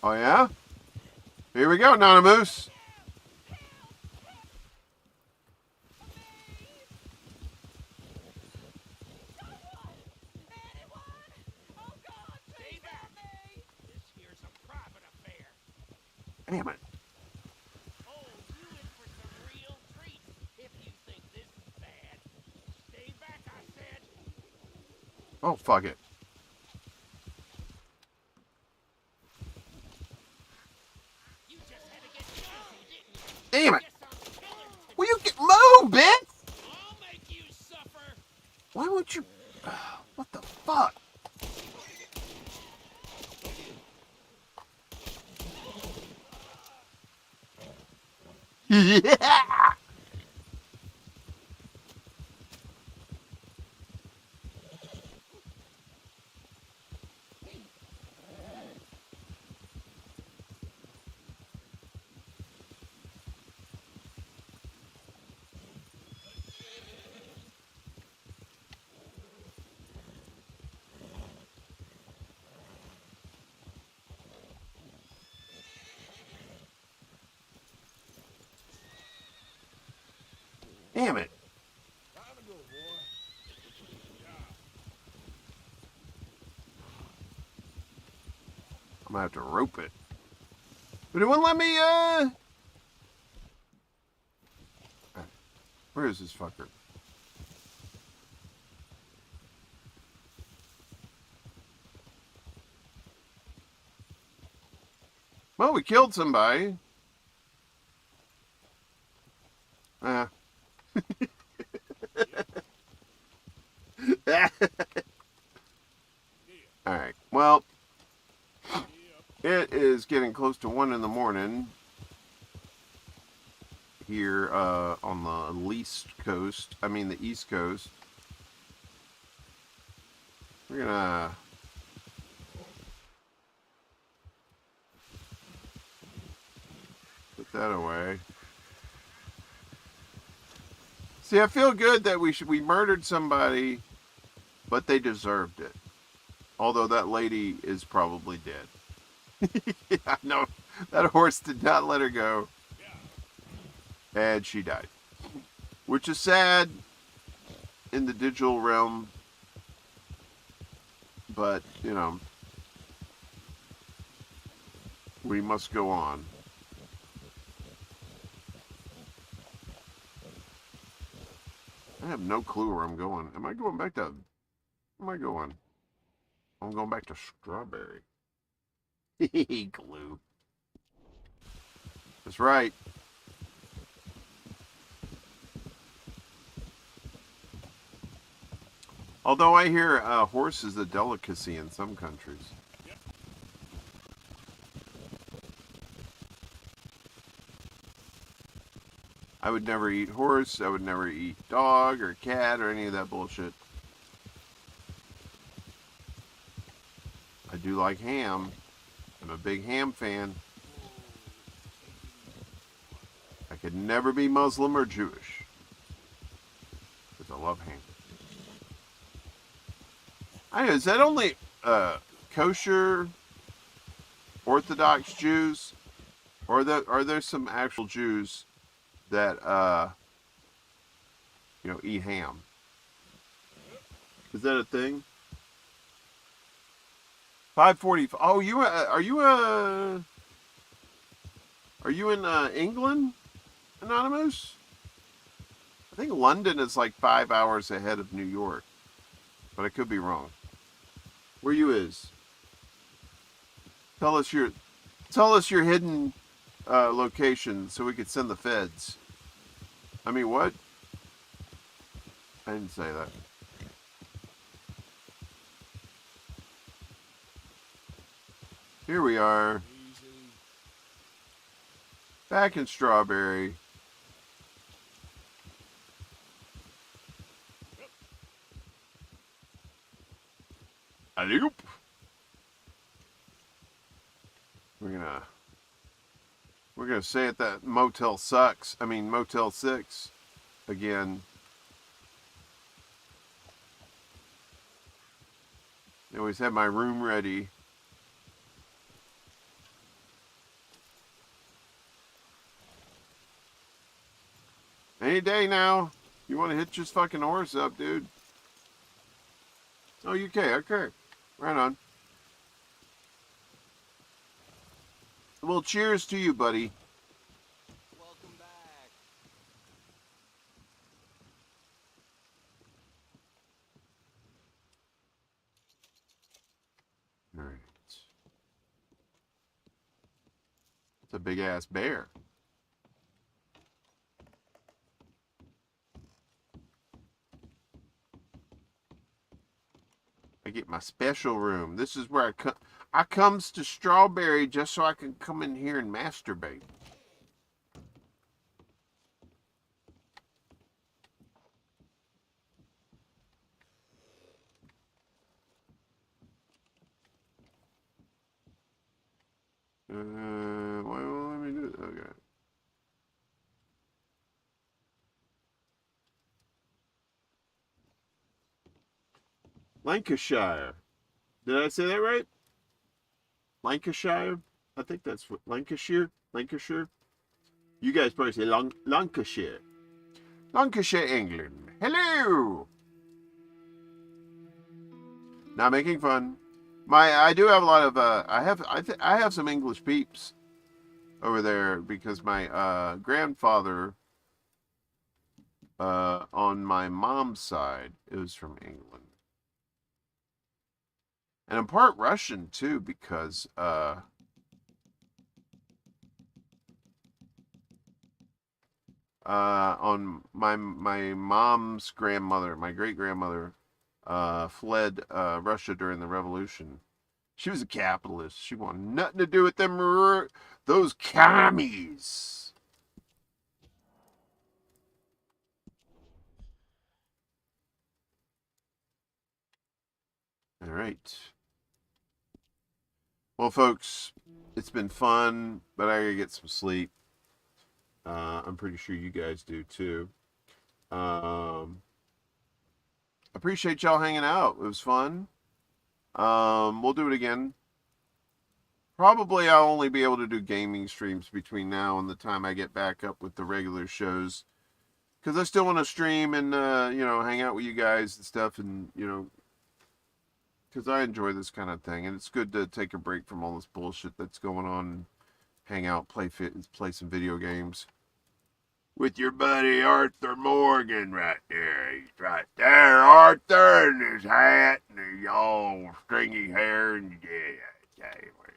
Oh, yeah? Here we go, Nanamoose. Damn it. Oh, you in for some real treats if you think this is bad. Stay back, I said. Oh, fuck it. You just had to get busy, didn't you? Damn it. Guess I'm killing today. Will you get move, bitch? I'll make you suffer. Why won't you? What the fuck? Yeah. Damn it. I'm gonna have to rope it. But it wouldn't let me, Where is this fucker? Well, we killed somebody. Alright. Well, it is getting close to 1 in the morning here on the East Coast. I mean, the East Coast. We're gonna put that away. See, I feel good that we murdered somebody, but they deserved it. Although that lady is probably dead. Yeah, no, that horse did not let her go. And she died. Which is sad in the digital realm. But, you know, we must go on. I have no clue where I'm going. Am I going back to... Where am I going? I'm going back to Strawberry. Glue. That's right. Although I hear horse is a delicacy in some countries. I would never eat horse. I would never eat dog or cat or any of that bullshit. I do like ham. I'm a big ham fan. I could never be Muslim or Jewish. Because I love ham. I know, is that only kosher Orthodox Jews? Or are there some actual Jews that eat ham? Is that a thing? 540. Oh, are you in England, Anonymous? I think London is like 5 hours ahead of New York, but I could be wrong. Where you is? Tell us your hidden location so we could send the feds. I mean, what? I didn't say that. Here we are. Back in Strawberry. Alloop. We're gonna say it that Motel sucks. I mean Motel 6 again. I always have my room ready. Any day now. You want to hit your fucking horse up, dude? Oh, UK. Okay. Right on. Well, cheers to you, buddy. Welcome back. All right. It's a big ass bear. I get my special room. This is where I comes to Strawberry just so I can come in here and masturbate. Why won't let me do it? Okay. Lancashire. Did I say that right? Lancashire? I think that's what Lancashire. Lancashire. You guys probably say Lancashire. Lancashire, England. Hello. Not making fun. I do have a lot of I have some English peeps over there because my grandfather on my mom's side is from England. And I'm part Russian too because on my mom's grandmother, my great grandmother, fled Russia during the revolution. She was a capitalist. She wanted nothing to do with those commies. All right. Well, folks, it's been fun, but I gotta get some sleep. I'm pretty sure you guys do too. Appreciate y'all hanging out. It was fun. We'll do it again. Probably I'll only be able to do gaming streams between now and the time I get back up with the regular shows. Because I still want to stream and, hang out with you guys and stuff. And, because I enjoy this kind of thing. And it's good to take a break from all this bullshit that's going on. And hang out, play some video games. With your buddy Arthur Morgan right there. He's right there, Arthur, in his hat and his all stringy hair. And yeah, anyway.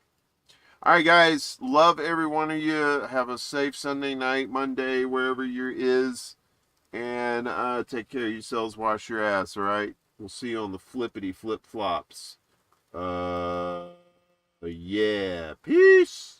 All right, guys. Love every one of you. Have a safe Sunday night, Monday, wherever you is. And take care of yourselves. Wash your ass, all right? We'll see you on the flippity flip flops. Yeah. Peace.